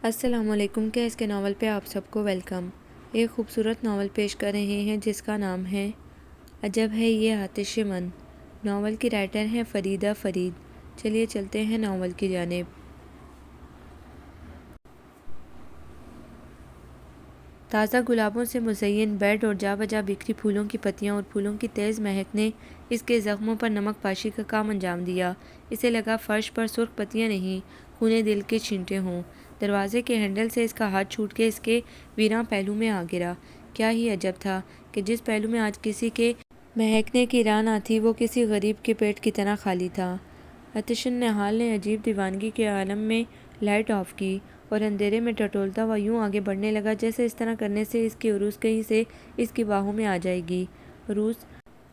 السلام علیکم کے اس کے ناول پہ آپ سب کو ویلکم۔ ایک خوبصورت ناول پیش کر رہے ہیں جس کا نام ہے عجب ہے یہ آتش من۔ ناول کی رائٹر ہیں فریدہ فرید۔ چلیے چلتے ہیں ناول کی جانب۔ تازہ گلابوں سے مزین بیڈ اور جا بجا بکھری پھولوں کی پتیاں اور پھولوں کی تیز مہک نے اس کے زخموں پر نمک پاشی کا کام انجام دیا۔ اسے لگا فرش پر سرخ پتیاں نہیں، خونے دل کے چھینٹے ہوں۔ دروازے کے ہینڈل سے اس کا ہاتھ چھوٹ کے اس کے ویراں پہلو میں آ گرا۔ کیا ہی عجب تھا کہ جس پہلو میں آج کسی کے مہکنے کی راہ نہ تھی وہ کسی غریب کے پیٹ کی طرح خالی تھا۔ آتش نہال نے عجیب دیوانگی کے عالم میں لائٹ آف کی اور اندھیرے میں ٹٹولتا ہوا یوں آگے بڑھنے لگا جیسے اس طرح کرنے سے اس کی عروس کہیں سے اس کی باہوں میں آ جائے گی۔ عروس؟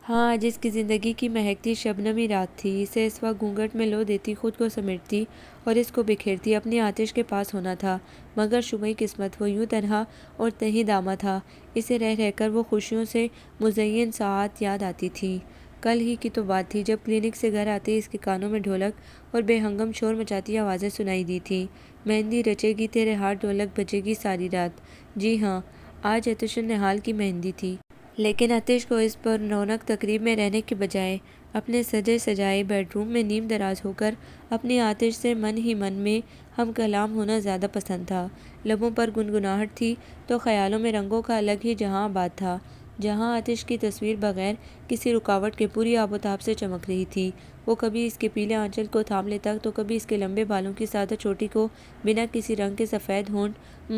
ہاں، آج اس کی زندگی کی مہکتی شبنمی رات تھی۔ اسے اس وقت گھونگھٹ میں لو دیتی، خود کو سمیٹتی اور اس کو بکھیرتی اپنی آتش کے پاس ہونا تھا، مگر شمعی قسمت وہ یوں تنہا اور تہیں دامہ تھا۔ اسے رہ رہ کر وہ خوشیوں سے مزین ساعات یاد آتی تھیں۔ کل ہی کی تو بات تھی جب کلینک سے گھر آتے اس کے کانوں میں ڈھولک اور بے ہنگم شور مچاتی آوازیں سنائی دی تھیں، مہندی رچے گی تیرے ہاتھ، ڈھولک بجے گی ساری رات۔ جی ہاں، آج آتش نہال کی مہندی تھی۔ لیکن آتش کو اس پر رونق تقریب میں رہنے کے بجائے اپنے سجے سجائے بیڈ روم میں نیم دراز ہو کر اپنی آتش سے من ہی من میں ہم کلام ہونا زیادہ پسند تھا۔ لبوں پر گنگناہٹ تھی تو خیالوں میں رنگوں کا الگ ہی جہاں آباد تھا، جہاں آتش کی تصویر بغیر کسی رکاوٹ کے پوری آب و تاب سے چمک رہی تھی۔ وہ کبھی اس کے پیلے آنچل کو تھام لیتا تو کبھی اس کے لمبے بالوں کی سادہ چوٹی کو بنا کسی رنگ کے سفید ہونٹ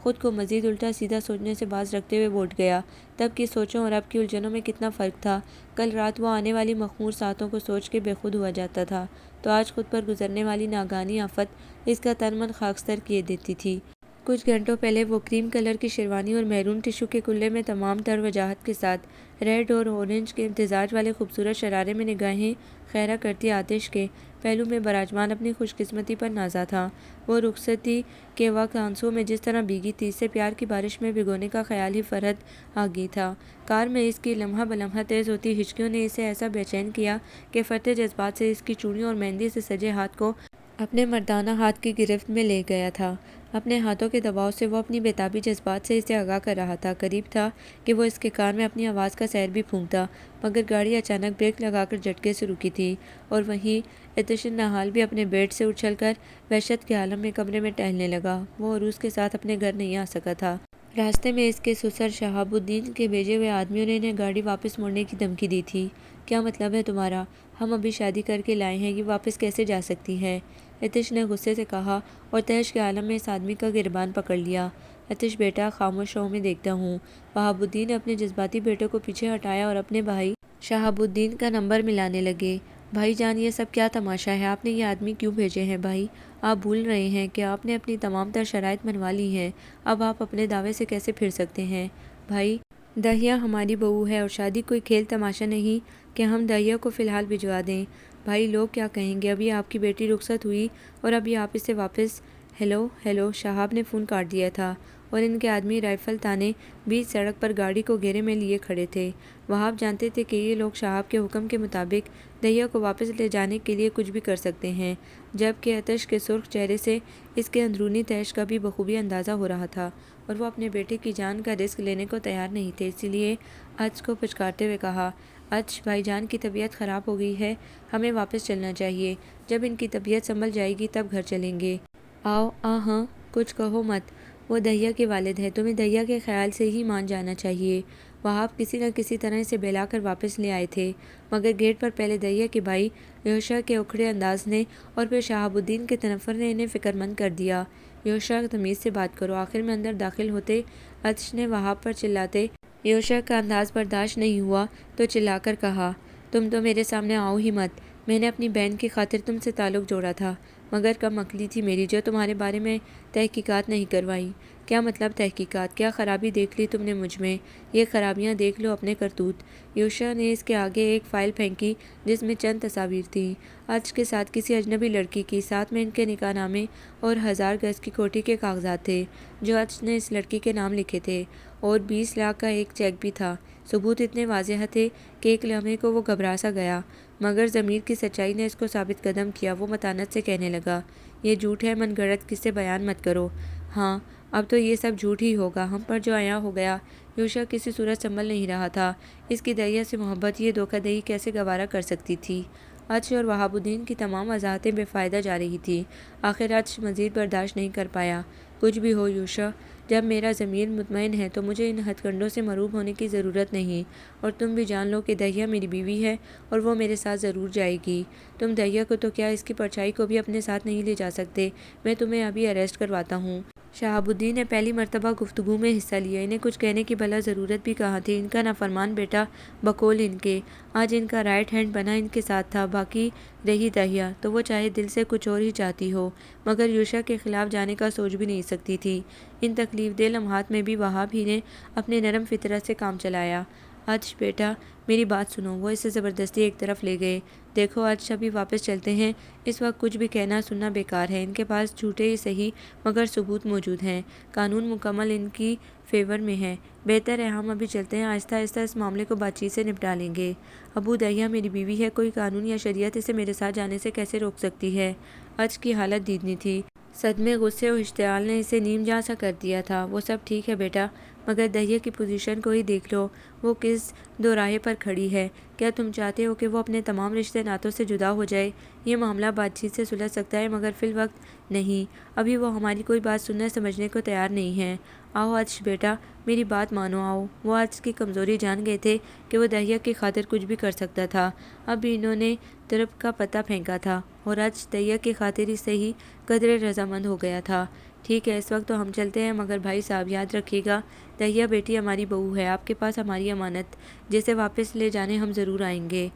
خود کو مزید الٹا سیدھا سوچنے سے باز رکھتے ہوئے بوٹ گیا۔ تب کی سوچوں اور اب کی الجھنوں میں کتنا فرق تھا۔ کل رات وہ آنے والی مخمور ساعتوں کو سوچ کے بے خود ہوا جاتا تھا تو آج خود پر گزرنے والی ناگہانی آفت اس کا تن من خاکستر کیے دیتی تھی۔ کچھ گھنٹوں پہلے وہ کریم کلر کی شیروانی اور میرون ٹشو کے کلے میں تمام تر وجاہت کے ساتھ ریڈ اور اورنج کے امتزاج والے خوبصورت شرارے میں نگاہیں خیرہ کرتی آتش کے پہلو میں براجمان اپنی خوش قسمتی پر نازا تھا۔ وہ رخصتی کے وقت آنسوؤں میں جس طرح بھیگی تھی، اسے پیار کی بارش میں بھگونے کا خیال ہی فرحت آگئی تھا۔ کار میں اس کی لمحہ بلمحہ تیز ہوتی ہچکیوں نے اسے ایسا بے چین کیا کہ فرتے جذبات سے اس کی چوڑیوں اور مہندی سے سجے ہاتھ کو اپنے مردانہ ہاتھ کی گرفت میں لے گیا تھا۔ اپنے ہاتھوں کے دباؤ سے وہ اپنی بےتابی جذبات سے اسے آگاہ کر رہا تھا۔ قریب تھا کہ وہ اس کے کان میں اپنی آواز کا سحر بھی پھونکتا، مگر گاڑی اچانک بریک لگا کر جھٹکے سے رکی تھی اور وہیں آتش نہال بھی اپنے بیڈ سے اچھل کر وحشت کے عالم میں کمرے میں ٹہلنے لگا۔ وہ عروس کے ساتھ اپنے گھر نہیں آ سکا تھا۔ راستے میں اس کے سسر شہاب الدین کے بھیجے ہوئے آدمیوں نے انہیں گاڑی واپس موڑنے کی دھمکی دی تھی۔ کیا مطلب ہے تمہارا؟ ہم ابھی شادی کر کے لائے ہیں، یہ واپس کیسے جا سکتی ہیں؟ آتش نے غصے سے کہا اور تحش کے عالم میں اس آدمی کا گریبان پکڑ لیا۔ آتش بیٹا، خاموش رہو، میں دیکھتا ہوں۔ وہاب الدین نے اپنے جذباتی بیٹے کو پیچھے ہٹایا اور اپنے بھائی شہاب الدین کا نمبر ملانے لگے۔ بھائی جان، یہ سب کیا تماشا ہے؟ آپ نے یہ آدمی کیوں بھیجے ہیں بھائی؟ آپ بھول رہے ہیں کہ آپ نے اپنی تمام تر شرائط منوا لی ہیں، اب آپ اپنے دعوے سے کیسے پھر سکتے ہیں؟ بھائی، دہیا ہماری بہو ہے اور شادی کوئی کھیل تماشا نہیں کہ ہم دہیا کو فی الحال بھجوا دیں۔ بھائی، لوگ کیا کہیں گے؟ ابھی آپ کی بیٹی رخصت ہوئی اور ابھی آپ اسے واپس… ہیلو، شہاب نے فون کاٹ دیا تھا اور ان کے آدمی رائفل تانے بیچ سڑک پر گاڑی کو گھیرے میں لیے کھڑے تھے۔ وہاب جانتے تھے کہ یہ لوگ شہاب کے حکم کے مطابق دہیا کو واپس لے جانے کے لیے کچھ بھی کر سکتے ہیں، جبکہ آتش کے سرخ چہرے سے اس کے اندرونی تحش کا بھی بخوبی اندازہ ہو رہا تھا اور وہ اپنے بیٹے کی جان کا رسک لینے کو تیار نہیں تھے۔ اسی لیے آتش کو پچکارتے ہوئے کہا، آتش بھائی جان کی طبیعت خراب ہو گئی ہے، ہمیں واپس چلنا چاہیے۔ جب ان کی طبیعت سنبھل جائے گی تب گھر چلیں گے۔ آؤ ہاں، کچھ کہو مت، وہ دہیا کے والد ہیں، تمہیں دہیا کے خیال سے ہی مان جانا چاہیے۔ وہاب کسی نہ کسی طرح اسے بہلا کر واپس لے آئے تھے، مگر گیٹ پر پہلے دہیا کے بھائی یوشا کے اکھڑے انداز نے اور پھر شہاب الدین کے تنفر نے انہیں فکر مند کر دیا۔ یوشا، تمیز سے بات کرو۔ آخر میں اندر داخل ہوتے آتش نے وہاب پر چلاتے یوشا کا انداز برداشت نہیں ہوا تو چلا کر کہا، تم تو میرے سامنے آؤ ہی مت۔ میں نے اپنی بہن کی خاطر تم سے تعلق جوڑا تھا، مگر کم عقلی تھی میری جو تمہارے بارے میں تحقیقات نہیں کروائی۔ کیا مطلب تحقیقات؟ کیا خرابی دیکھ لی تم نے مجھ میں؟ یہ خرابیاں دیکھ لو اپنے کرتوت۔ یوشا نے اس کے آگے ایک فائل پھینکی جس میں چند تصاویر تھیں، عرش کے ساتھ کسی اجنبی لڑکی کی، ساتھ میں ان کے نکاح نامے اور 1000 گز کی کوٹھی کے کاغذات تھے جو عرش نے اس لڑکی کے نام لکھے تھے، اور 20 لاکھ کا ایک چیک بھی تھا۔ ثبوت اتنے واضح تھے کہ ایک لمحے کو وہ گھبرا سا گیا، مگر ضمیر کی سچائی نے اس کو ثابت قدم کیا۔ وہ متانت سے کہنے لگا، یہ جھوٹ ہے، من گھڑت قصے بیان مت کرو۔ ہاں، اب تو یہ سب جھوٹ ہی ہوگا، ہم پر جو عیاں ہو گیا۔ یوشا کسی صورت سنبھل نہیں رہا تھا، اس کی دہیا سے محبت یہ دھوکہ دہی کیسے گوارا کر سکتی تھی؟ عرش اور وہاب الدین کی تمام وضاحتیں بے فائدہ جا رہی تھیں۔ آخر عرش مزید برداشت نہیں کر پایا۔ کچھ بھی ہو یوشا، جب میرا ضمیر مطمئن ہے تو مجھے ان ہتھ کنڈوں سے مروب ہونے کی ضرورت نہیں، اور تم بھی جان لو کہ دہیا میری بیوی ہے اور وہ میرے ساتھ ضرور جائے گی۔ تم دہیا کو تو کیا، اس کی پرچھائی کو بھی اپنے ساتھ نہیں لے جا سکتے؟ میں تمہیں ابھی اریسٹ کرواتا ہوں۔ شہاب الدین نے پہلی مرتبہ گفتگو میں حصہ لیا۔ انہیں کچھ کہنے کی بھلا ضرورت بھی کہاں تھی؟ ان کا نافرمان بیٹا بقول ان کے آج ان کا رائٹ ہینڈ بنا ان کے ساتھ تھا۔ باقی رہی دہیا، تو وہ چاہے دل سے کچھ اور ہی چاہتی ہو، مگر یوشا کے خلاف جانے کا سوچ بھی نہیں سکتی تھی۔ ان تکلیف دہ لمحات میں بھی وہاب ہی نے اپنے نرم فطرت سے کام چلایا۔ عرش بیٹا، میری بات سنو۔ وہ اسے زبردستی ایک طرف لے گئے۔ دیکھو عرش، ابھی واپس چلتے ہیں، اس وقت کچھ بھی کہنا سننا بیکار ہے۔ ان کے پاس جھوٹے ہی صحیح مگر ثبوت موجود ہیں، قانون مکمل ان کی فیور میں ہے۔ بہتر ہے ہم ابھی چلتے ہیں، آہستہ آہستہ اس معاملے کو بات چیت سے نپٹا لیں گے۔ ابو، دہیا میری بیوی ہے، کوئی قانون یا شریعت اسے میرے ساتھ جانے سے کیسے روک سکتی ہے؟ عرش کی حالت دیدنی تھی، صدمے، غصے اور اشتعال نے اسے نیم جاں سا کر دیا تھا۔ وہ سب ٹھیک ہے بیٹا، مگر دہیا کی پوزیشن کو ہی دیکھ لو، وہ کس دوراہے پر کھڑی ہے۔ کیا تم چاہتے ہو کہ وہ اپنے تمام رشتے ناتوں سے جدا ہو جائے؟ یہ معاملہ بات چیت سے سلجھ سکتا ہے، مگر فی الوقت نہیں۔ ابھی وہ ہماری کوئی بات سننے سمجھنے کو تیار نہیں ہے۔ آؤ عرش بیٹا، میری بات مانو، آؤ۔ وہ عرش کی کمزوری جان گئے تھے کہ وہ دہیا کی خاطر کچھ بھی کر سکتا تھا۔ اب بھی انہوں نے طرف کا پتہ پھینکا تھا، اور عرش دہیا کی خاطر ہی صحیح قدرے رضامند ہو گیا تھا۔ ٹھیک ہے، اس وقت تو ہم چلتے ہیں، مگر بھائی صاحب یاد رکھیے گا، دہیا بیٹی ہماری بہو ہے، آپ کے پاس ہماری امانت، جسے واپس لے جانے ہم ضرور آئیں گے۔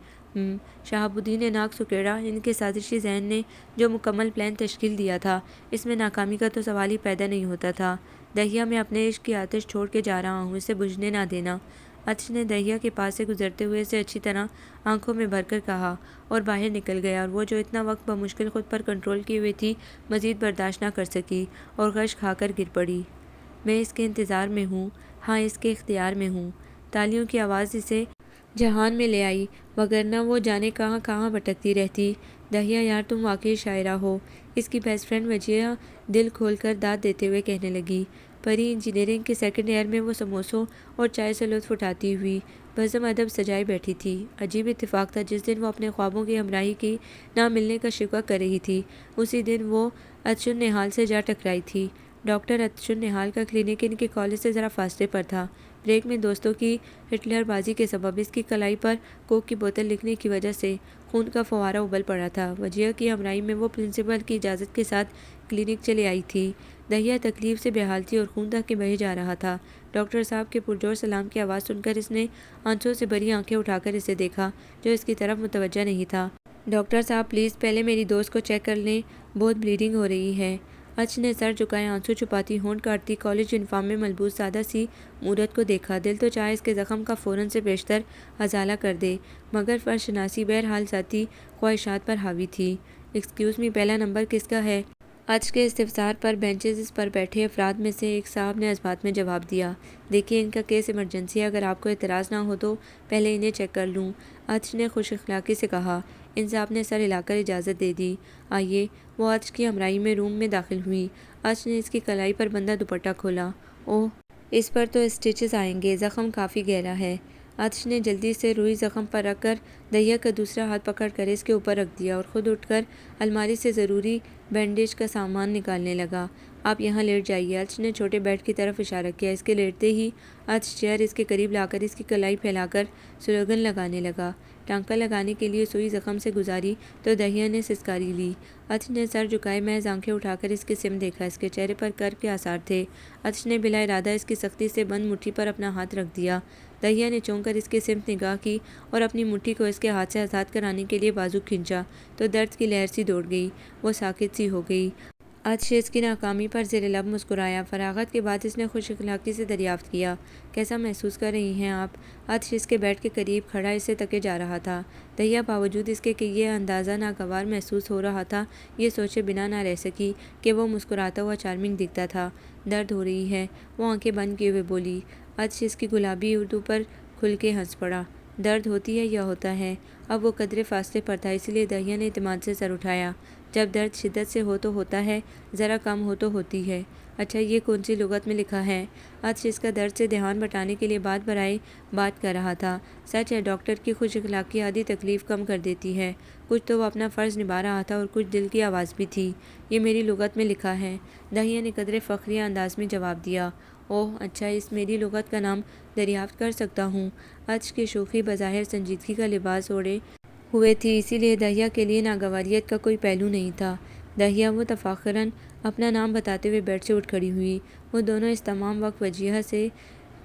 شہاب الدین نے ناک سکیڑا۔ ان کے سازشی ذہن نے جو مکمل پلان تشکیل دیا تھا، اس میں ناکامی کا تو سوال ہی پیدا نہیں ہوتا تھا۔ دہیا، میں اپنے عشق کی آتش چھوڑ کے جا رہا ہوں، اسے بجھنے نہ دینا۔ عرش نے دہیا کے پاس سے گزرتے ہوئے اسے اچھی طرح آنکھوں میں بھر کر کہا، اور باہر نکل گیا، اور وہ جو اتنا وقت بمشکل خود پر کنٹرول کیے ہوئے تھی، مزید برداشت نہ کر سکی اور غش کھا کر گر پڑی۔ میں اس کے انتظار میں ہوں، ہاں اس کے اختیار میں ہوں۔ تالیوں کی آواز اسے جہان میں لے آئی، وگرنہ وہ جانے کہاں کہاں بھٹکتی رہتی۔ دہیا یار، تم واقعی شاعرہ ہو، اس کی بیسٹ فرینڈ وجیہہ دل کھول کر داد دیتے ہوئے کہنے لگی۔ پری انجینئرنگ کے سیکنڈ ایئر میں وہ سموسوں اور چائے سے لطف اٹھاتی ہوئی بزم ادب سجائے بیٹھی تھی۔ عجیب اتفاق تھا، جس دن وہ اپنے خوابوں کی ہمراہی کی نہ ملنے کا شکوہ کر رہی تھی، اسی دن وہ ارچن نہال سے جا ٹکرائی تھی۔ ڈاکٹر ارچن نہال کا کلینک ان کے کالج سے ذرا فاصلے پر تھا۔ بریک میں دوستوں کی ہٹلر بازی کے سبب اس کی کلائی پر کوک کی بوتل لکھنے کی وجہ سے خون کا فوارہ ابل پڑا تھا۔ وجیہہ کی ہمراہی میں وہ پرنسپل کی اجازت کے ساتھ کلینک چلے آئی تھی۔ دہیا تکلیف سے بے حال تھی اور خون تک کے بہہ جا رہا تھا۔ ڈاکٹر صاحب کے پرجوش سلام کی آواز سن کر اس نے آنسوں سے بھری آنکھیں اٹھا کر اسے دیکھا، جو اس کی طرف متوجہ نہیں تھا۔ ڈاکٹر صاحب پلیز پہلے میری دوست کو چیک کر لیں، بہت بلیڈنگ ہو رہی ہے۔ عرش نے سر جھکائے، آنسو چھپاتی، ہونٹ کاٹتی کالج یونیفارم میں ملبوس سادہ سی مورت کو دیکھا۔ دل تو چاہے اس کے زخم کا فوراً سے بیشتر ازالہ کر دے، مگر فرض شناسی بہرحال ذاتی خواہشات پر حاوی تھی۔ ایکسکیوز می، پہلا نمبر کس کا ہے؟ عرش کے استفسار پر بینچز پر بیٹھے افراد میں سے ایک صاحب نے ازبات میں جواب دیا۔ دیکھیے، ان کا کیس ایمرجنسی ہے، اگر آپ کو اعتراض نہ ہو تو پہلے انہیں چیک کر لوں، عرش نے خوش اخلاقی سے کہا۔ ان صاحب نے سر ہلا کر اجازت دے دی۔ آئیے۔ وہ عرش کی ہمراہی میں روم میں داخل ہوئی۔ عرش نے اس کی کلائی پر بندہ دوپٹہ کھولا۔ اوہ، اس پر تو اسٹچز آئیں گے، زخم کافی گہرا ہے۔ عرش نے جلدی سے روئی زخم پر رکھ کر دہیا کا دوسرا ہاتھ پکڑ کر اس کے اوپر رکھ دیا، اور خود اٹھ کر الماری سے ضروری بینڈیج کا سامان نکالنے لگا۔ آپ یہاں لیٹ جائیے، عرش نے چھوٹے بیڈ کی طرف اشارہ کیا۔ اس کے لیٹتے ہی عرش چیئر اس کے قریب لا کر اس کی کلائی پھیلا کر سلوگن لگانے لگا۔ ٹانکہ لگانے کے لیے سوئی زخم سے گزاری تو دہیا نے سسکاری لی۔ عرش نے سر جھکائے محض آنکھیں اٹھا کر اس کی سمت دیکھا۔ اس کے چہرے پر کرب کے آثار تھے۔ عرش نے بلا ارادہ اس کی سختی سے بند مٹھی پر اپنا ہاتھ رکھ دیا۔ دہیا نے چونک کر اس کی سمت نگاہ کی اور اپنی مٹھی کو اس کے ہاتھ سے آزاد کرانے کے لیے بازو کھینچا تو درد کی لہر سی دوڑ گئی، وہ ساکت سی ہو گئی۔ عطش اس کی ناکامی پر زیر لب مسکرایا۔ فراغت کے بعد اس نے خوش اخلاقی سے دریافت کیا، کیسا محسوس کر رہی ہیں آپ؟ عطش اس کے بیڈ کے قریب کھڑا اسے تکے جا رہا تھا۔ دہیا باوجود اس کے کہ یہ اندازہ ناگوار محسوس ہو رہا تھا، یہ سوچے بنا نہ رہ سکی کہ وہ مسکراتا ہوا چارمنگ دکھتا تھا۔ درد ہو رہی ہے؟ وہ آنکھیں بند کیے ہوئے بولی۔ عطش اس کی گلابی اردو پر کھل کے ہنس پڑا۔ درد ہوتی ہے یا ہوتا ہے؟ اب وہ قدرے فاصلے پر تھا، اس لیے دہیا نے اعتماد سے سر اٹھایا۔ جب درد شدت سے ہو تو ہوتا ہے، ذرا کم ہو تو ہوتی ہے۔ اچھا، یہ کون سی لغت میں لکھا ہے؟ عطش اس کا درد سے دھیان بٹانے کے لیے بات برائے بات کر رہا تھا۔ سچ ہے، ڈاکٹر کی خوش اخلاقی آدھی تکلیف کم کر دیتی ہے۔ کچھ تو وہ اپنا فرض نبھا رہا تھا اور کچھ دل کی آواز بھی تھی۔ یہ میری لغت میں لکھا ہے، دہیا نے قدرے فخریہ انداز میں جواب دیا۔ اوہ اچھا، اس میری لغت کا نام دریافت کر سکتا ہوں؟ عطش کی شوخی بظاہر سنجیدگی کا لباس اوڑھے ہوئے تھی، اسی لیے دہیا کے لیے ناگواریت کا کوئی پہلو نہیں تھا۔ دہیا، وہ تفاخراً اپنا نام بتاتے ہوئے بیڈ سے اٹھ کھڑی ہوئی۔ وہ دونوں اس تمام وقت وجیہہ سے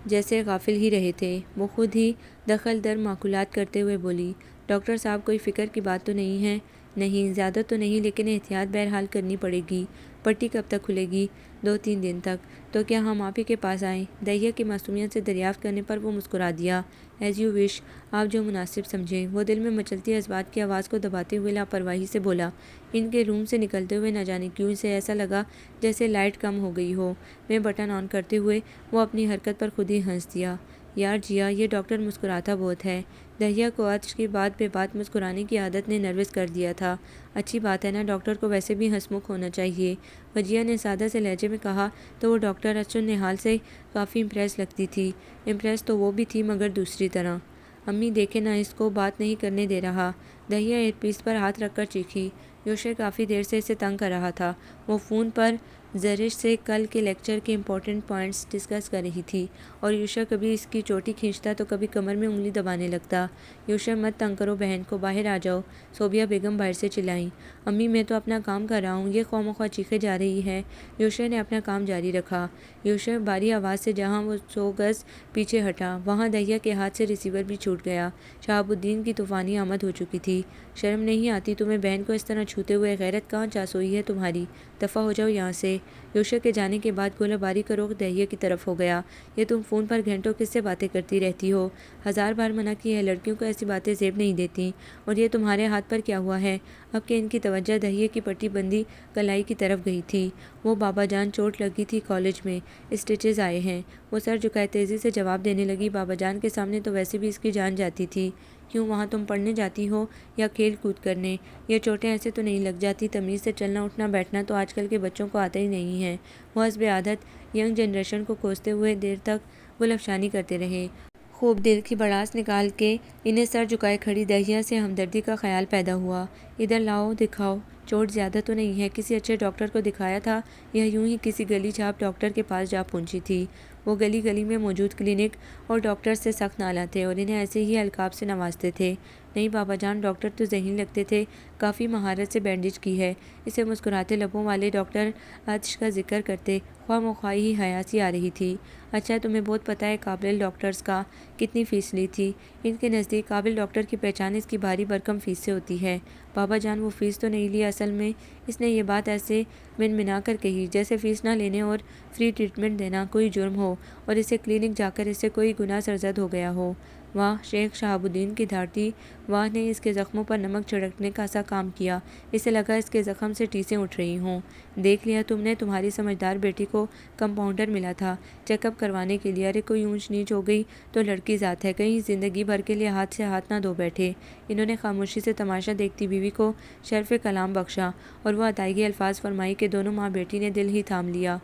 جیسے غافل ہی رہے تھے۔ وہ خود ہی دخل در معقولات کرتے ہوئے بولی، ڈاکٹر صاحب کوئی فکر کی بات تو نہیں ہے؟ نہیں، زیادہ تو نہیں، لیکن احتیاط بہرحال کرنی پڑے گی۔ پٹی کب تک کھلے گی؟ 2-3 دن تک۔ تو کیا ہم آپ ہی کے پاس آئیں؟ دہیا کی معصومیت سے دریافت کرنے پر وہ مسکرا دیا۔ ایز یو وش، آپ جو مناسب سمجھیں۔ وہ دل میں مچلتی جذبات کی آواز کو دباتے ہوئے لاپرواہی سے بولا۔ ان کے روم سے نکلتے ہوئے نہ جانے کیوں اسے ایسا لگا جیسے لائٹ کم ہو گئی ہو۔ میں بٹن آن کرتے ہوئے وہ اپنی حرکت پر خود ہی ہنس دیا۔ یار جیا، یہ ڈاکٹر مسکراتا بہت ہے۔ دہیا کو عطش کی بات بے بات مسکرانے کی عادت نے نروس کر دیا تھا۔ اچھی بات ہے نا، ڈاکٹر کو ویسے بھی ہنس مکھ ہونا چاہیے، وجیہہ نے سادہ سے لہجے میں کہا تو وہ ڈاکٹر عطش النحال سے کافی امپریس لگتی تھی۔ امپریس تو وہ بھی تھی مگر دوسری طرح۔ امی دیکھیں نا، اس کو بات نہیں کرنے دے رہا۔ دہیا ایئر پیس پر ہاتھ رکھ کر چیخی۔ یوشا کافی دیر سے اسے تنگ کر رہا تھا۔ وہ فون پر زرش سے کل کے لیکچر کے امپورٹنٹ پوائنٹس ڈسکس کر رہی تھی اور یوشا کبھی اس کی چوٹی کھینچتا تو کبھی کمر میں انگلی دبانے لگتا۔ یوشا، مت تنگ کرو بہن کو، باہر آ جاؤ، صوبیہ بیگم باہر سے چلائیں۔ امی میں تو اپنا کام کر رہا ہوں، یہ خواہ مخواہ چیخے جا رہی ہے۔ یوشا نے اپنا کام جاری رکھا۔ یوشا باری آواز سے جہاں وہ 100 گز پیچھے ہٹا، وہاں دہیا کے ہاتھ سے ریسیور بھی چھوٹ گیا۔ شہاب الدین کی طوفانی آمد ہو چکی تھی۔ شرم نہیں آتی تمہیں بہن کو اس طرح چھوتے ہوئے؟ غیرت کہاں چا سوئی ہے تمہاری؟ دفع ہو جاؤ یہاں سے۔ یوشا کے جانے کے بعد گولہ باری کا رخ دہیا کی طرف ہو گیا۔ یہ تم فون پر گھنٹوں کس سے باتیں کرتی رہتی ہو؟ 1000 بار منع کی ہے، لڑکیوں کو ایسی باتیں زیب نہیں دیتی۔ اور یہ تمہارے ہاتھ پر کیا ہوا ہے؟ اب کہ ان کی توجہ دہیا کی پٹی بندی کلائی کی طرف گئی تھی۔ وہ بابا جان، چوٹ لگی تھی کالج میں، اسٹیچز آئے ہیں۔ وہ سر جھکائے تیزی سے جواب دینے لگی۔ بابا جان کے سامنے تو ویسے بھی اس کی جان جاتی تھی۔ کیوں، وہاں تم پڑھنے جاتی ہو یا کھیل کود کرنے؟ یہ چوٹیں ایسے تو نہیں لگ جاتی؟ تمیز سے چلنا اٹھنا بیٹھنا تو آج کل کے بچوں کو آتا ہی نہیں ہے۔ وہ حسب عادت ینگ جنریشن کو کوستے ہوئے دیر تک گل افشانی کرتے رہے۔ خوب دل کی بڑاس نکال کے انہیں سر جھکائے کھڑی دہیا سے ہمدردی کا خیال پیدا ہوا۔ ادھر لاؤ، دکھاؤ، چوٹ زیادہ تو نہیں ہے؟ کسی اچھے ڈاکٹر کو دکھایا تھا یا یوں ہی کسی گلی چھاپ ڈاکٹر کے پاس جا پہنچی تھی؟ وہ گلی گلی میں موجود کلینک اور ڈاکٹر سے سخت نالاں تھے اور انہیں ایسے ہی القاب سے نوازتے تھے۔ نہیں بابا جان، ڈاکٹر تو ذہین لگتے تھے، کافی مہارت سے بینڈیج کی ہے۔ اسے مسکراتے لبوں والے ڈاکٹر عطش کا ذکر کرتے خواہ مخواہ ہی حیا سی آ رہی تھی۔ اچھا، تمہیں بہت پتہ ہے قابل ڈاکٹرز کا کتنی فیس لی تھی؟ ان کے نزدیک قابل ڈاکٹر کی پہچان اس کی بھاری بھرکم فیس سے ہوتی ہے۔ بابا جان، وہ فیس تو نہیں لی اصل میں۔ اس نے یہ بات ایسے منمنا کر کہی جیسے فیس نہ لینے اور فری ٹریٹمنٹ دینا کوئی جرم ہو اور اسے کلینک جا کر اس سے کوئی گناہ سرزد ہو گیا ہو۔ واہ، شیخ شہاب الدین کی دھاڑتی واہ نے اس کے زخموں پر نمک چھڑکنے کا سا کام کیا۔ اسے لگا اس کے زخم سے ٹیسیں اٹھ رہی ہوں۔ دیکھ لیا تم نے، تمہاری سمجھدار بیٹی کو کمپاؤنڈر ملا تھا چیک اپ کروانے کے لیے۔ ارے کوئی اونچ نیچ ہو گئی تو لڑکی ذات ہے، کہیں زندگی بھر کے لیے ہاتھ سے ہاتھ نہ دھو بیٹھے۔ انہوں نے خاموشی سے تماشا دیکھتی بیوی کو شرف کلام بخشا اور وہ ادائیگی الفاظ فرمائی کہ دونوں ماں بیٹی نے دل ہی تھام لیا۔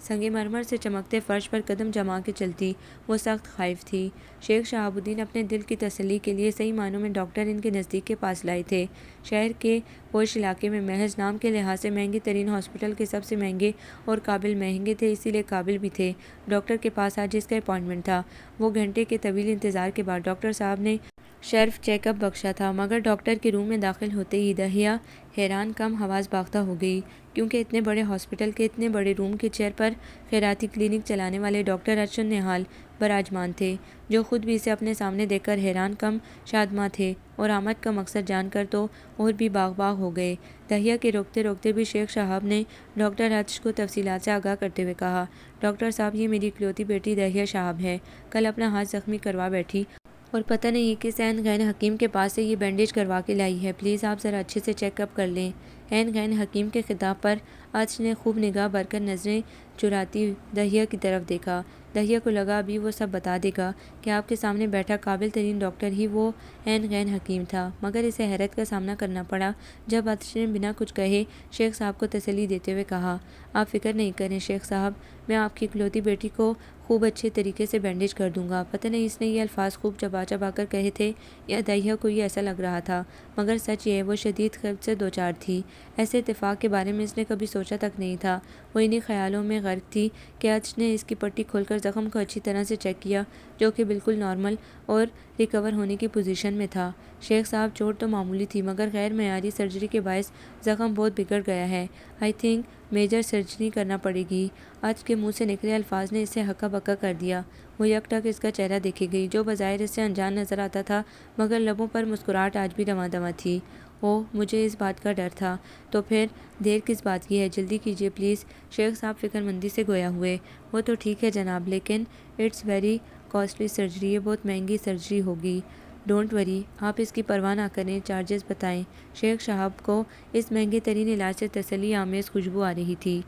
سنگ مرمر سے چمکتے فرش پر قدم جما کے چلتی، وہ سخت خائف تھی۔ شیخ شہاب الدین اپنے دل کی تسلی کے لیے صحیح معنوں میں ڈاکٹر ان کے نزدیک کے پاس لائے تھے۔ شہر کے پوش علاقے میں محض نام کے لحاظ سے مہنگی ترین ہاسپٹل کے سب سے مہنگے اور قابل مہنگے تھے، اسی لیے قابل بھی تھے۔ ڈاکٹر کے پاس آج اس کا اپائنٹمنٹ تھا۔ وہ گھنٹے کے طویل انتظار کے بعد ڈاکٹر صاحب نے شرف چیک اپ بخشا تھا، مگر ڈاکٹر کے روم میں داخل ہوتے ہی دہیا حیران کم حواس باختہ ہو گئی، کیونکہ اتنے بڑے ہاسپٹل کے اتنے بڑے روم کے چیئر پر خیراتی کلینک چلانے والے ڈاکٹر ارشد نہال براجمان تھے، جو خود بھی اسے اپنے سامنے دیکھ کر حیران کم شادماں تھے، اور آمد کا مقصد جان کر تو اور بھی باغ باغ ہو گئے۔ دہیا کے روکتے روکتے بھی شیخ صاحب نے ڈاکٹر ارشد کو تفصیلات سے آگاہ کرتے ہوئے کہا، ڈاکٹر صاحب، یہ میری اکلوتی بیٹی دہیا صاحب ہے، کل اپنا ہاتھ زخمی کروا بیٹھی اور پتہ نہیں کس عین غین حکیم کے پاس سے یہ بینڈیج کروا کے لائی ہے، پلیز آپ ذرا اچھے سے چیک اپ کر لیں۔ عین غین حکیم کے خطاب پر ارشد نے خوب نگاہ بھر کر نظریں چراتی دہیا کی طرف دیکھا۔ دہیا کو لگا ابھی وہ سب بتا دے گا کہ آپ کے سامنے بیٹھا قابل ترین ڈاکٹر ہی وہ عین غین حکیم تھا، مگر اسے حیرت کا سامنا کرنا پڑا جب ارشد نے بنا کچھ کہے شیخ صاحب کو تسلی دیتے ہوئے کہا، آپ فکر نہیں کریں شیخ صاحب، میں آپ کی اکلوتی بیٹی کو خوب اچھے طریقے سے بینڈیج کر دوں گا۔ پتہ نہیں اس نے یہ الفاظ خوب چبا چبا کر کہے تھے یا دہیا کو یہ ایسا لگ رہا تھا، مگر سچ یہ ہے وہ شدید خفت سے دوچار تھی۔ ایسے اتفاق کے بارے میں اس نے کبھی سوچا تک نہیں تھا۔ وہ انہی خیالوں میں غرق تھی کہ ارشد نے اس کی پٹی کھول کر زخم کو اچھی طرح سے چیک کیا، جو کہ بالکل نارمل اور ریکور ہونے کی پوزیشن میں تھا۔ شیخ صاحب، چوٹ تو معمولی تھی، مگر غیر معیاری سرجری کے باعث زخم بہت بگڑ گیا ہے، آئی تھنک میجر سرجری کرنا پڑے گی۔ ارشد کے منہ سے نکلے الفاظ نے اسے ہکا بکا کر دیا۔ وہ یک ٹک اس کا چہرہ دیکھے گئی، جو بظاہر اس سے انجان نظر آتا تھا، مگر لبوں پر مسکراہٹ آج بھی رواں دواں تھی۔ اوہ، مجھے اس بات کا ڈر تھا۔ تو پھر دیر کس بات کی ہے، جلدی کیجیے پلیز، شیخ صاحب فکر مندی سے گویا ہوئے۔ وہ تو ٹھیک ہے جناب، لیکن اٹس ویری کاسٹلی سرجری، یہ بہت مہنگی سرجری ہوگی۔ ڈونٹ وری، آپ اس کی پرواہ نہ کریں، چارجز بتائیں۔ شیخ صاحب کو اس مہنگے ترین علاج سے تسلی آمیز خوشبو آ رہی تھی۔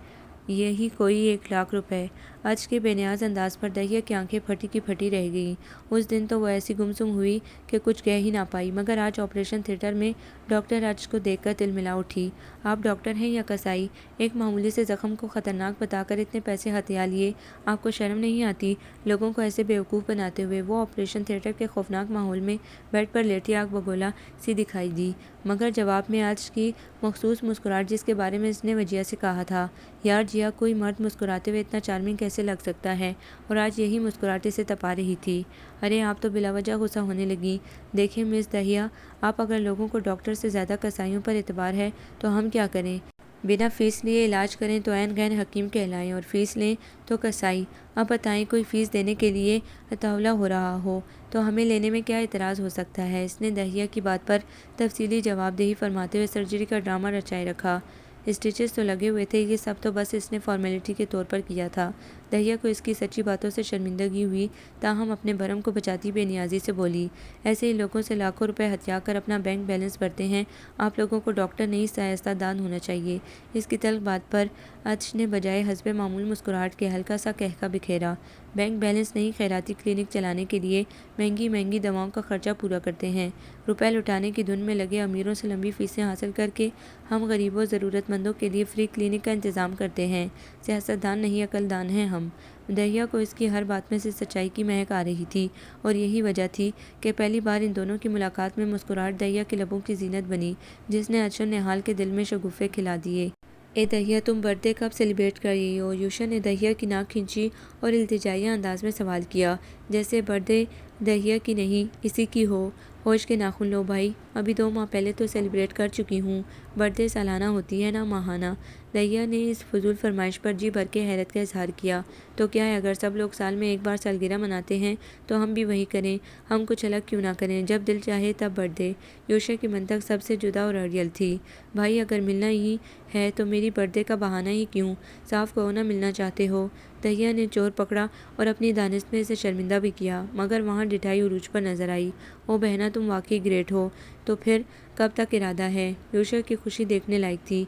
یہی کوئی 1,00,000 روپے۔ ارشد کے بے نیاز انداز پر دہیا کی آنکھیں پھٹی کی پھٹی رہ گئیں۔ اس دن تو وہ ایسی گمسم ہوئی کہ کچھ کہہ ہی نہ پائی، مگر آج آپریشن تھیٹر میں ڈاکٹر ارشد کو دیکھ کر تلملا اٹھی۔ آپ ڈاکٹر ہیں یا کسائی؟ ایک معمولی سے زخم کو خطرناک بتا کر اتنے پیسے ہتھیا لیے، آپ کو شرم نہیں آتی؟ لوگوں کو ایسے بیوقوف بناتے ہوئے وہ آپریشن تھیٹر کے خوفناک ماحول میں بیڈ پر لیٹی آگ بگولا سی دکھائی دی، مگر جواب میں ارشد کی مخصوص مسکراہٹ، جس کے بارے میں اس نے وجیہہ سے کہا تھا، یار جیا، کوئی مرد مسکراتے ہوئے اتنا چارمنگ کیسے لگ سکتا ہے، اور آج یہی مسکراہٹ اسے تپا رہی تھی۔ ارے آپ تو بلا وجہ غصہ ہونے لگیں۔ دیکھیں مس دہیا، آپ اگر لوگوں کو ڈاکٹر سے زیادہ کسائیوں پر اعتبار ہے تو ہم کیا کریں؟ بنا فیس لیے علاج کریں تو عین غین حکیم کہلائیں، اور فیس لیں تو کسائی۔ اب بتائیں، کوئی فیس دینے کے لیے اطاولہ ہو رہا ہو تو ہمیں لینے میں کیا اعتراض ہو سکتا ہے؟ اس نے دہیا کی بات پر تفصیلی جواب دہی فرماتے ہوئے سرجری کا ڈرامہ رچائے رکھا۔ اسٹیچز تو لگے ہوئے تھے، یہ سب تو بس اس نے فارمیلٹی کے طور پر کیا تھا۔ دہیا کو اس کی سچی باتوں سے شرمندگی ہوئی، تاہم اپنے بھرم کو بچاتی بے نیازی سے بولی، ایسے ہی لوگوں سے لاکھوں روپے ہتھیا کر اپنا بینک بیلنس بھرتے ہیں آپ لوگوں کو ڈاکٹر نہیں سیاست دان ہونا چاہیے۔ اس کی تلخ بات پر ارشد نے بجائے حسب معمول مسکراہٹ کے ہلکا سا کہکا بکھیرا، بینک بیلنس نہیں، خیراتی کلینک چلانے کے لیے مہنگی مہنگی دواؤں کا خرچہ پورا کرتے ہیں۔ روپے لٹانے کی دھن میں لگے امیروں سے لمبی فیسیں حاصل کر کے ہم غریبوں ضرورت مندوں کے لیے فری کلینک کا انتظام کرتے ہیں۔ سیاست دان نہیں، عقل دان ہیں ہم۔ دہیا کو اس کی ہر بات میں سے سچائی کی مہک آ رہی تھی، اور یہی وجہ تھی کہ پہلی بار ان دونوں کی ملاقات میں مسکراہٹ دہیا کے لبوں کی زینت بنی، جس نے ارشد نہال کے دل میں شگوفے کھلا دیے۔ اے دہیا، تم برتھ ڈے کب سیلیبریٹ کر رہی ہو؟ یوشا نے دہیا کی ناک کھینچی اور التجائیہ انداز میں سوال کیا، جیسے برتھ ڈے دہیا کی نہیں اسی کی ہو۔ ہوش کے ناخن لو بھائی، ابھی 2 ماہ پہلے تو سیلیبریٹ کر چکی ہوں۔ برتھ ڈے سالانہ ہوتی ہے نہ ماہانہ۔ دہیا نے اس فضول فرمائش پر جی بھر کے حیرت کا اظہار کیا، تو کیا ہے، اگر سب لوگ سال میں ایک بار سالگرہ مناتے ہیں تو ہم بھی وہی کریں، ہم کچھ الگ کیوں نہ کریں، جب دل چاہے تب برتھ ڈے۔ یوشا کی منطق سب سے جدا اور اڑیل تھی۔ بھائی اگر ملنا ہی ہے تو میری برتھ ڈے کا بہانہ ہی کیوں، صاف کہو نہ ملنا چاہتے ہو۔ دہیا نے چور پکڑا اور اپنی دانست میں اسے شرمندہ بھی کیا، مگر وہاں ڈٹھائی عروج پر نظر آئی۔ او بہنا، تم واقعی گریٹ ہو۔ تو پھر کب تک ارادہ ہے؟ یوشا کی خوشی دیکھنے لائق تھی۔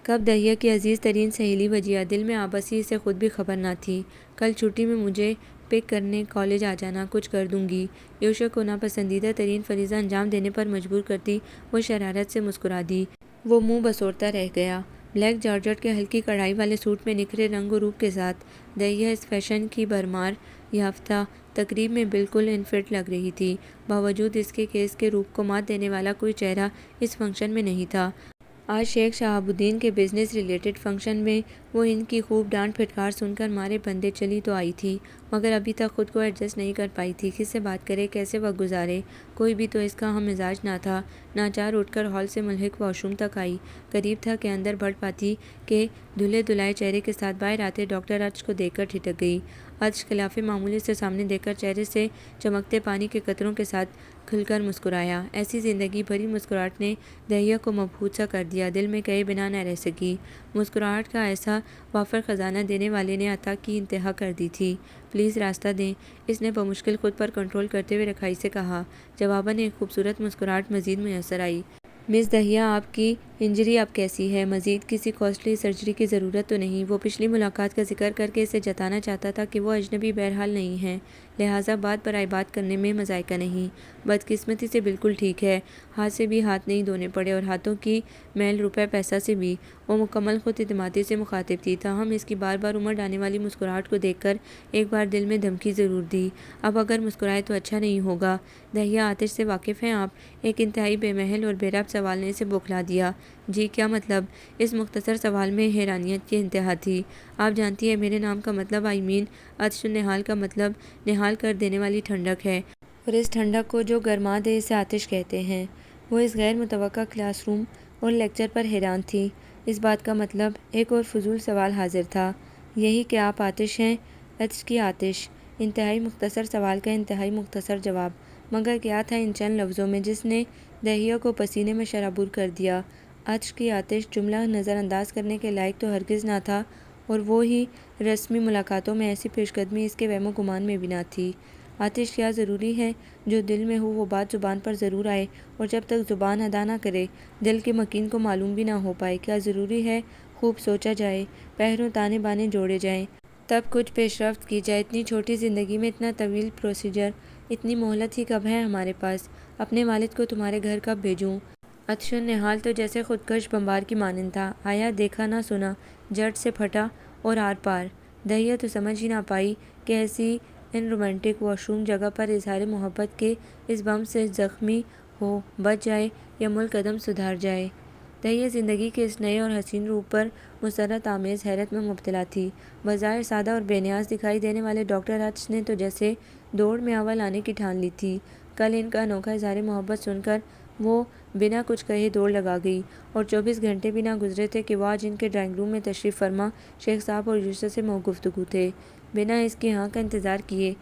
کب؟ دہیا کی عزیز ترین سہیلی وجیہہ، دل میں آبسی اسے خود بھی خبر نہ تھی۔ کل چھٹی میں مجھے پک کرنے کالج آ جانا، کچھ کر دوں گی۔ یوشا کو ناپسندیدہ ترین فریضہ انجام دینے پر مجبور کرتی وہ شرارت سے مسکرا دی۔ وہ منہ بسوڑتا رہ گیا۔ بلیک جارجٹ کے ہلکی کڑھائی والے سوٹ میں نکھرے رنگ و روپ کے ساتھ دہیا اس فیشن کی بھرمار یافتہ تقریب میں بالکل ان فٹ لگ رہی تھی، باوجود اس کے کہ اس کے روپ کو مات دینے والا کوئی چہرہ اس فنکشن میں نہیں تھا۔ آج شیخ شہاب الدین کے بزنس ریلیٹڈ فنکشن میں وہ ان کی خوب ڈانٹ پھٹکار سن کر مارے بندے چلی تو آئی تھی، مگر ابھی تک خود کو ایڈجسٹ نہیں کر پائی تھی۔ کس سے بات کرے، کیسے وقت گزارے؟ کوئی بھی تو اس کا ہم مزاج نہ تھا۔ ناچار اٹھ کر ہال سے ملحق واش روم تک آئی۔ قریب تھا کہ اندر بڑھ پاتی کہ دھلے دھلائے چہرے کے ساتھ باہر آتے ڈاکٹر ارش کو دیکھ کر ٹھٹک گئی۔ ارش خلاف معمولی سے سامنے دیکھ کر چہرے سے چمکتے پانی کے قطروں کے ساتھ کھل کر مسکرایا۔ ایسی زندگی بھری مسکراہٹ نے دہیا کو مبہوت سا کر دیا، دل میں کہے بنا نہ رہ سکی۔ مسکراہٹ کا ایسا وافر خزانہ دینے والے نے عطا کی انتہا کر دی تھی۔ پلیز راستہ دیں، اس نے بمشکل خود پر کنٹرول کرتے ہوئے رکھائی سے کہا۔ جواباً ایک خوبصورت مسکراہٹ مزید میسر آئی۔ مس دہیا، آپ کی انجری اب کیسی ہے؟ مزید کسی کاسٹلی سرجری کی ضرورت تو نہیں؟ وہ پچھلی ملاقات کا ذکر کر کے اسے جتانا چاہتا تھا کہ وہ اجنبی بہرحال نہیں ہیں، لہٰذا بات برائے بات کرنے میں مذائقہ نہیں۔ بدقسمتی سے بالکل ٹھیک ہے۔ ہاتھ سے بھی ہاتھ نہیں دھونے پڑے اور ہاتھوں کی میل روپے پیسہ سے بھی۔ وہ مکمل خود اعتمادی سے مخاطب تھی، تاہم اس کی بار بار امڑ آنے والی مسکراہٹ کو دیکھ کر ایک بار دل میں دھمکی ضرور دی۔ اب اگر مسکرائے تو اچھا نہیں ہوگا۔ دہیا، آتش سے واقف ہیں آپ؟ ایک انتہائی بے محل اور بے ربط سوال نے اسے بوکھلا دیا۔ جی، کیا مطلب؟ اس مختصر سوال میں حیرانیت کی انتہا تھی۔ آپ جانتی ہیں میرے نام کا مطلب عطش النحال کا مطلب نہال کر دینے والی ٹھنڈک ہے، اور اس ٹھنڈک کو جو گرما دے اسے آتش کہتے ہیں۔ وہ اس غیر متوقع کلاس روم اور لیکچر پر حیران تھی۔ اس بات کا مطلب ایک اور فضول سوال حاضر تھا، یہی کہ آپ آتش ہیں؟ عطش کی آتش؟ انتہائی مختصر سوال کا انتہائی مختصر جواب، مگر کیا تھا ان چند لفظوں میں جس نے دہیا کو پسینے میں شرابور کر دیا؟ عطش کی آتش جملہ نظر انداز کرنے کے لائق تو ہرگز نہ تھا، اور وہ ہی رسمی ملاقاتوں میں ایسی پیش قدمی اس کے وہم و گمان میں بھی نہ تھی۔ آتش کیا ضروری ہے؟ جو دل میں ہو وہ بات زبان پر ضرور آئے، اور جب تک زبان ادا نہ کرے دل کے مکین کو معلوم بھی نہ ہو پائے۔ کیا ضروری ہے؟ خوب سوچا جائے، پہروں تانے بانے جوڑے جائیں، تب کچھ پیش رفت کی جائے۔ اتنی چھوٹی زندگی میں اتنا طویل پروسیجر، اتنی مہلت ہی کب ہے ہمارے پاس؟ اپنے والد کو تمہارے گھر کب بھیجوں؟ عطش النحال تو جیسے خودکش بمبار کی مانند تھا، آیا دیکھا نہ سنا، جٹ سے پھٹا اور آر پار۔ دہیا تو سمجھ ہی نہ پائی کہ ایسی ان رومانٹک واش روم جگہ پر اظہار محبت کے اس بم سے زخمی ہو بچ جائے یا ملک عدم سدھار جائے۔ دہیا زندگی کے اس نئے اور حسین روپ پر مسرت آمیز حیرت میں مبتلا تھی۔ بظاہر سادہ اور بے نیاز دکھائی دینے والے ڈاکٹر ارش نے تو جیسے دوڑ میں اول آنے کی ٹھان لی تھی۔ کل ان کا انوکھا اظہار محبت سن کر وہ بنا کچھ کہے دوڑ لگا گئی، اور 24 گھنٹے بھی نہ گزرے تھے کہ وہ آج ان کے ڈرائنگ روم میں تشریف فرما شیخ صاحب اور یوسف سے گفتگو تھے۔ بنا اس کی ہاں کا انتظار کیے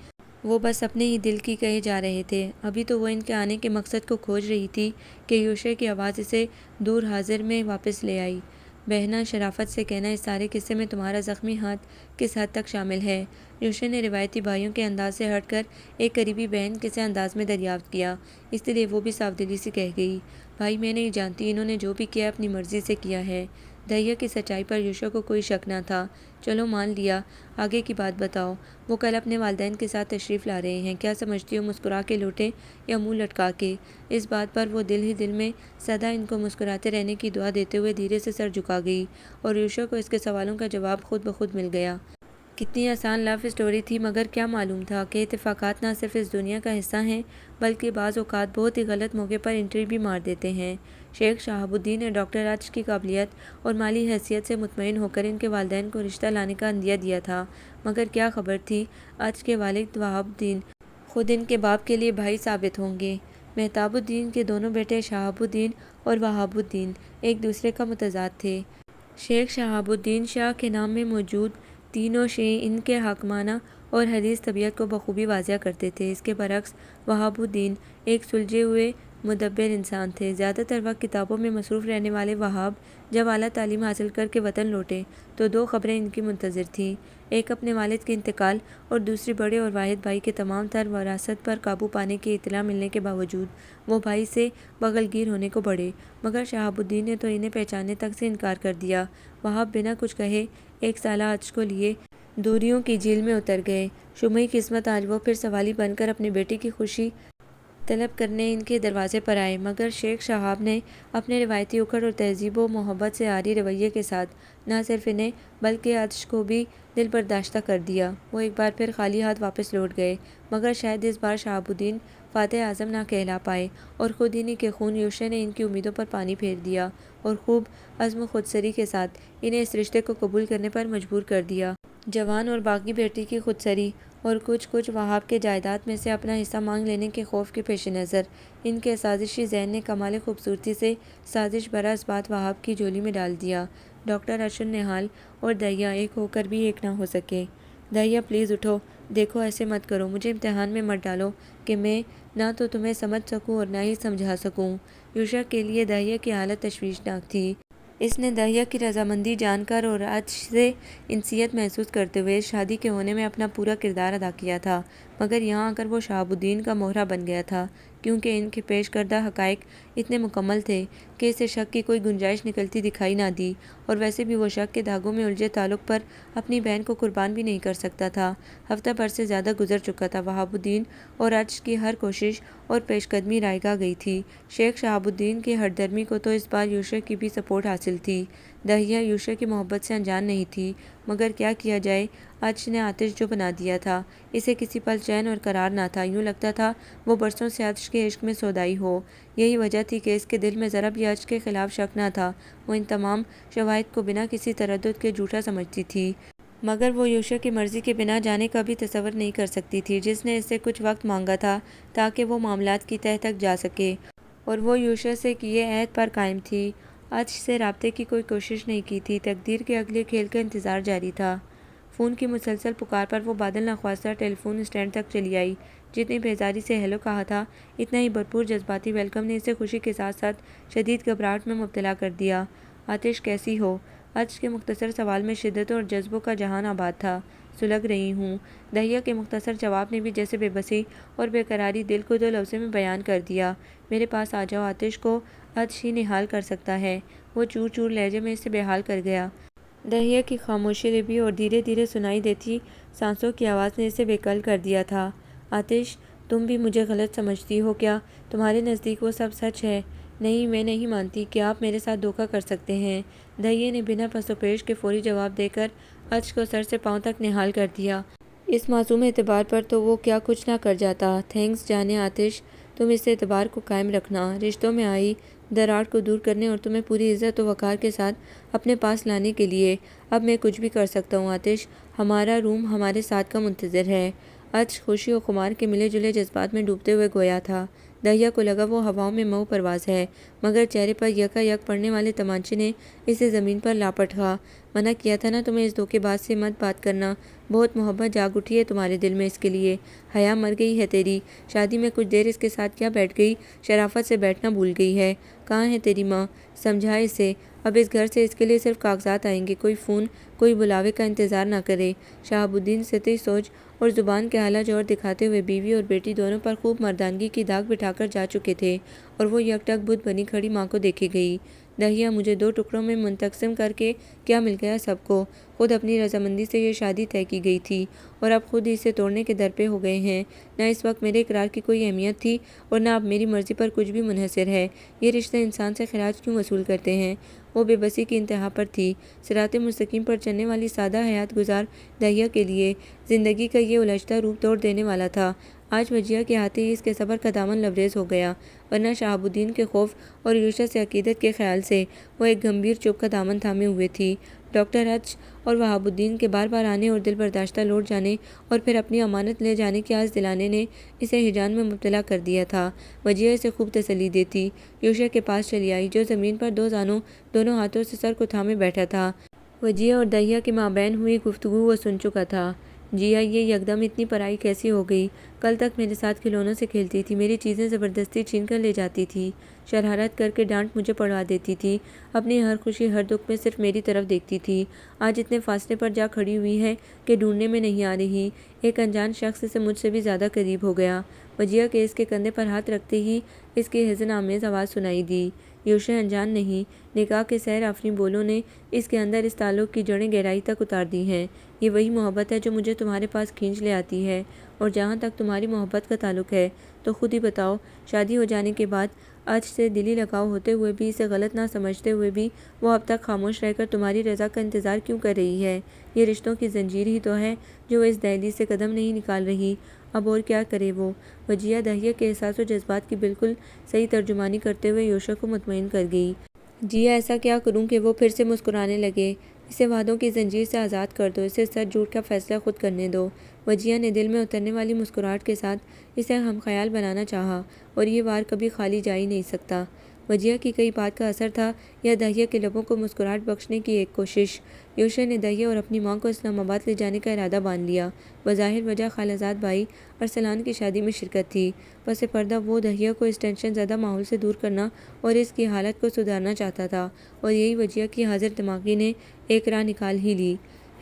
وہ بس اپنے ہی دل کی کہے جا رہے تھے۔ ابھی تو وہ ان کے آنے کے مقصد کو کھوج رہی تھی کہ یوشے کی آواز اسے دور حاضر میں واپس لے آئی۔ بہنا، شرافت سے کہنا اس سارے قصے میں تمہارا زخمی ہاتھ کس حد تک شامل ہے؟ یوشے نے روایتی بھائیوں کے انداز سے ہٹ کر ایک قریبی بہن کے سے انداز میں دریافت کیا، اس لیے وہ بھی صاف دلی سے کہہ گئی، بھائی میں نہیں جانتی، انہوں نے جو بھی کیا اپنی مرضی سے کیا ہے۔ دہیا کی سچائی پر یوشا کو کوئی شک نہ تھا۔ چلو مان لیا، آگے کی بات بتاؤ۔ وہ کل اپنے والدین کے ساتھ تشریف لا رہے ہیں، کیا سمجھتی ہو، مسکرا کے لوٹیں یا منہ لٹکا کے؟ اس بات پر وہ دل ہی دل میں سدا ان کو مسکراتے رہنے کی دعا دیتے ہوئے دھیرے سے سر جھکا گئی، اور یوشا کو اس کے سوالوں کا جواب خود بخود مل گیا۔ کتنی آسان لو اسٹوری تھی، مگر کیا معلوم تھا کہ اتفاقات نہ صرف اس دنیا کا حصہ ہیں بلکہ بعض اوقات بہت ہی غلط موقع پر انٹری بھی مار دیتے ہیں۔ شیخ شہاب الدین نے ڈاکٹر ارش کی قابلیت اور مالی حیثیت سے مطمئن ہو کر ان کے والدین کو رشتہ لانے کا عندیہ دیا تھا، مگر کیا خبر تھی ارش کے والد وہاب الدین خود ان کے باپ کے لیے بھائی ثابت ہوں گے۔ مہتاب الدین کے دونوں بیٹے شہاب الدین اور وہاب الدین ایک دوسرے کا متضاد تھے۔ شیخ شہاب الدین شاہ کے نام میں موجود تینوں شیں ان کے حاکمانہ اور حدیث طبیعت کو بخوبی واضح کرتے تھے۔ اس کے برعکس وہاب الدین ایک سلجھے ہوئے مدبر انسان تھے۔ زیادہ تر وقت کتابوں میں مصروف رہنے والے وہاب جب اعلیٰ تعلیم حاصل کر کے وطن لوٹے تو دو خبریں ان کی منتظر تھیں، ایک اپنے والد کے انتقال اور دوسری بڑے اور واحد بھائی کے تمام تر وراثت پر قابو پانے کی اطلاع ملنے کے باوجود وہ بھائی سے بغل گیر ہونے کو بڑھے، مگر شہاب الدین نے تو انہیں پہچاننے تک سے انکار کر دیا۔ وہاب بنا کچھ کہے ایک سالہ ارش کو لیے دوریوں کی جھیل میں اتر گئے۔ شمعی قسمت آج وہ پھر سوالی بن کر اپنے بیٹے کی خوشی طلب کرنے ان کے دروازے پر آئے، مگر شیخ شہاب نے اپنے روایتی اکڑ اور تہذیب و محبت سے عاری رویے کے ساتھ نہ صرف انہیں بلکہ ارش کو بھی دل برداشتہ کر دیا۔ وہ ایک بار پھر خالی ہاتھ واپس لوٹ گئے، مگر شاید اس بار شہاب الدین فاتح اعظم نہ کہلا پائے، اور خود انہی کے خون یوشا نے ان کی امیدوں پر پانی پھیر دیا اور خوب عزم و خودسری کے ساتھ انہیں اس رشتے کو قبول کرنے پر مجبور کر دیا۔ جوان اور باغی بیٹی کی خودسری اور کچھ وہاب کے جائیداد میں سے اپنا حصہ مانگ لینے کے خوف کے پیش نظر ان کے سازشی ذہن نے کمال خوبصورتی سے سازش برا اثبات وہاب کی جھولی میں ڈال دیا۔ ڈاکٹر ارشد نہال اور دہیا ایک ہو کر بھی ایک نہ ہو سکے۔ دہیا پلیز اٹھو، دیکھو ایسے مت کرو، مجھے امتحان میں مت ڈالو کہ میں نہ تو تمہیں سمجھ سکوں اور نہ ہی سمجھا سکوں۔ یوشا کے لیے دہیا کی حالت تشویشناک تھی۔ اس نے دہیا کی رضامندی جان کر اور عطش سے انسیت محسوس کرتے ہوئے شادی کے ہونے میں اپنا پورا کردار ادا کیا تھا، مگر یہاں آ کر وہ شہاب الدین کا مہرہ بن گیا تھا، کیونکہ ان کے پیش کردہ حقائق اتنے مکمل تھے کہ اسے شک کی کوئی گنجائش نکلتی دکھائی نہ دی، اور ویسے بھی وہ شک کے دھاگوں میں الجھے تعلق پر اپنی بہن کو قربان بھی نہیں کر سکتا تھا۔ ہفتہ بھر سے زیادہ گزر چکا تھا، وہاب الدین اور عطش کی ہر کوشش اور پیش قدمی رائگاں گئی تھی۔ شیخ شہاب الدین کی ہردرمی کو تو اس بار یوشا کی بھی سپورٹ حاصل تھی۔ دہیا یوشا کی محبت سے انجان نہیں تھی، مگر کیا کیا جائے، عطش نے آتش جو بنا دیا تھا، اسے کسی پل چین اور قرار نہ تھا، یوں لگتا تھا وہ برسوں سے عطش کے عشق میں سودائی ہو۔ یہی وجہ تھی کہ اس کے دل میں ذرا بھی عطش کے خلاف شک نہ تھا، وہ ان تمام شواہد کو بنا کسی تردد کے جھوٹا سمجھتی تھی، مگر وہ یوشا کی مرضی کے بنا جانے کا بھی تصور نہیں کر سکتی تھی، جس نے اس سے کچھ وقت مانگا تھا تاکہ وہ معاملات کی تہہ تک جا سکے، اور وہ یوشا سے کیے عہد پر قائم تھی۔ عطش سے رابطے کی کوئی کوشش نہیں کی تھی، تقدیر کے اگلے کھیل کا انتظار جاری تھا۔ فون کی مسلسل پکار پر وہ بادل نخواستہ ٹیلی فون اسٹینڈ تک چلی آئی۔ جتنی بیزاری سے ہیلو کہا تھا، اتنا ہی بھرپور جذباتی ویلکم نے اسے خوشی کے ساتھ ساتھ شدید گھبراہٹ میں مبتلا کر دیا۔ آتش کیسی ہو؟ عطش کے مختصر سوال میں شدتوں اور جذبوں کا جہان آباد تھا۔ سلگ رہی ہوں، دہیا کے مختصر جواب نے بھی جیسے بے بسی اور بے قراری دل کو دو لفظوں میں بیان کر دیا۔ میرے پاس آ جاؤ، آتش کو عطش ہی نہال کر سکتا ہے۔ وہ چور چور لہجے میں اسے بے حال کر گیا۔ دہیا کی خاموشی لبی اور دھیرے دھیرے سنائی دیتی سانسوں کی آواز نے اسے بے کل کر دیا تھا۔ آتش، تم بھی مجھے غلط سمجھتی ہو کیا؟ تمہارے نزدیک وہ سب سچ ہے؟ نہیں، میں نہیں مانتی کہ آپ میرے ساتھ دھوکہ کر سکتے ہیں۔ دہیا نے بنا پس و پیش کے فوری جواب دے کر عطش کو سر سے پاؤں تک نہال کر دیا۔ اس معصوم اعتبار پر تو وہ کیا کچھ نہ کر جاتا۔ تھینکس جانیں آتش، تم اس اعتبار کو قائم رکھنا، رشتوں میں آئی دراڑ کو دور کرنے اور تمہیں پوری عزت و وقار کے ساتھ اپنے پاس لانے کے لیے اب میں کچھ بھی کر سکتا ہوں۔ آتش، ہمارا روم ہمارے ساتھ کا منتظر ہے۔ عطش خوشی و خمار کے ملے جلے جذبات میں ڈوبتے ہوئے گویا تھا۔ دہیا کو لگا وہ ہواؤں میں مئو پرواز ہے، مگر چہرے پر یکا یک پڑنے والے تمانچے نے اسے زمین پر لاپٹ کھا۔ منع کیا تھا نا تمہیں اس دھوکے باز سے مت بات کرنا، بہت محبت جاگ اٹھی ہے تمہارے دل میں اس کے لیے، حیا مر گئی ہے تیری، شادی میں کچھ دیر اس کے ساتھ کیا بیٹھ گئی، شرافت سے بیٹھنا بھول گئی ہے۔ کہاں ہے تیری ماں؟ سمجھا اسے، اب اس گھر سے اس کے لیے صرف کاغذات آئیں گے، کوئی فون، کوئی بلاوے کا انتظار نہ کرے۔ شہاب الدین سطحی سوچ اور زبان کے اعلیٰ جوہر دکھاتے ہوئے بیوی اور بیٹی دونوں پر خوب مردانگی کی داغ بٹھا کر جا چکے تھے، اور وہ یک ٹک بت بنی کھڑی ماں کو دیکھے گئی۔ دہیا، مجھے دو ٹکڑوں میں منقسم کر کے کیا مل گیا سب کو؟ خود اپنی رضامندی سے یہ شادی طے کی گئی تھی، اور اب خود ہی اسے توڑنے کے در پہ ہو گئے ہیں۔ نہ اس وقت میرے اقرار کی کوئی اہمیت تھی، اور نہ اب میری مرضی پر کچھ بھی منحصر ہے۔ یہ رشتے انسان سے خراج کیوں وصول کرتے ہیں؟ وہ بے بسی کی انتہا پر تھی۔ صراط مستقیم پر چلنے والی سادہ حیات گزار دہیا کے لیے زندگی کا یہ الجھتا روپ توڑ دینے والا تھا۔ آج وجیہہ کے ہاتھ ہی اس کے صبر کا دامن لبریز ہو گیا، ورنہ شہاب الدین کے خوف اور یوشا سے عقیدت کے خیال سے وہ ایک گمبھیر چپ کا دامن تھامے ہوئے تھی۔ ڈاکٹر عطش اور وہاب الدین کے بار بار آنے اور دل برداشتہ لوٹ جانے اور پھر اپنی امانت لے جانے کی آس دلانے نے اسے ہیجان میں مبتلا کر دیا تھا۔ وجیہہ اسے خوب تسلی دیتی یوشا کے پاس چلی آئی، جو زمین پر دو زانوں دونوں ہاتھوں سے سر کو تھامے بیٹھا تھا۔ وجیہہ اور دہیا کے مابین ہوئی گفتگو وہ سن چکا تھا۔ جیا، یہ یکدم اتنی پرائی کیسی ہو گئی؟ کل تک میرے ساتھ کھلونوں سے کھیلتی تھی، میری چیزیں زبردستی چھین کر لے جاتی تھی، شرارت کر کے ڈانٹ مجھے پڑوا دیتی تھی، اپنی ہر خوشی ہر دکھ میں صرف میری طرف دیکھتی تھی۔ آج اتنے فاصلے پر جا کھڑی ہوئی ہے کہ ڈھونڈنے میں نہیں آ رہی، ایک انجان شخص سے مجھ سے بھی زیادہ قریب ہو گیا۔ وجیہہ کے اس کے کندھے پر ہاتھ رکھتے ہی اس کی حزن آمیز آواز سنائی دی۔ یوشا انجان نہیں، نکاح کے سحر آفریں بولوں نے اس کے اندر اس تعلق کی جڑیں گہرائی تک اتار دی ہیں۔ یہ وہی محبت ہے جو مجھے تمہارے پاس کھینچ لے آتی ہے، اور جہاں تک تمہاری محبت کا تعلق ہے تو خود ہی بتاؤ، شادی ہو جانے کے بعد آج سے دلی لگاؤ ہوتے ہوئے بھی، اسے غلط نہ سمجھتے ہوئے بھی وہ اب تک خاموش رہ کر تمہاری رضا کا انتظار کیوں کر رہی ہے؟ یہ رشتوں کی زنجیر ہی تو ہے جو اس دہلیز سے قدم نہیں نکال رہی۔ اب اور کیا کرے وہ؟ وجیہہ دہیہ کے احساس و جذبات کی بالکل صحیح ترجمانی کرتے ہوئے یوشا کو مطمئن کر گئی۔ جیا ایسا کیا کروں کہ وہ پھر سے مسکرانے لگے؟ اسے وعدوں کی زنجیر سے آزاد کر دو، اسے سچ جھوٹ کا فیصلہ خود کرنے دو۔ وجیہہ نے دل میں اترنے والی مسکراہٹ کے ساتھ اسے ہم خیال بنانا چاہا، اور یہ وار کبھی خالی جا ہی نہیں سکتا۔ وجیہہ کی کئی بات کا اثر تھا یا دہیہ کے لبوں کو مسکراہٹ بخشنے کی ایک کوشش؟ یوشا نے دہیہ اور اپنی ماں کو اسلام آباد لے جانے کا ارادہ باندھ لیا۔ بظاہر وجہ خالہ زاد بھائی ارسلان کی شادی میں شرکت تھی، پس پردہ وہ دہیہ کو اس ٹینشن زدہ ماحول سے دور کرنا اور اس کی حالت کو سدھارنا چاہتا تھا، اور یہی وجیہہ کی حاضر دماغی نے ایک راہ نکال ہی لی۔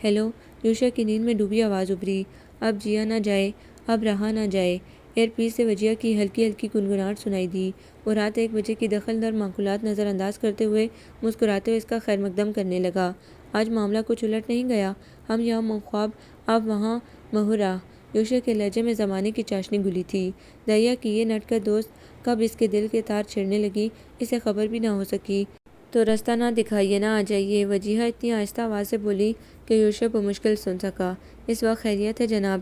ہیلو، یوشا کی نیند میں ڈوبی آواز ابھری۔ اب جیا نہ جائے، اب رہا نہ جائے۔ ایئر پیس سے وجیہہ کی ہلکی ہلکی گنگناہٹ سنائی دی۔ وہ رات 1 بجے کی دخل در معقولات نظر انداز کرتے ہوئے مسکراتے ہوئے اس کا خیر مقدم کرنے لگا۔ آج معاملہ کچھ الٹ نہیں گیا؟ ہم یہاں خواب، آپ وہاں مہرہ۔ یوشا کے لہجے میں زمانے کی چاشنی گھلی تھی۔ دہیہ کی یہ نٹ کر دوست کب اس کے دل کے تار چھیڑنے لگی، اسے خبر بھی نہ ہو سکی۔ تو رستہ نہ دکھائیے، نہ آ جائیے، وجیہہ اتنی آہستہ آواز سے بولی کہ یوشا بمشکل سن سکا۔ اس وقت خیریت ہے جناب؟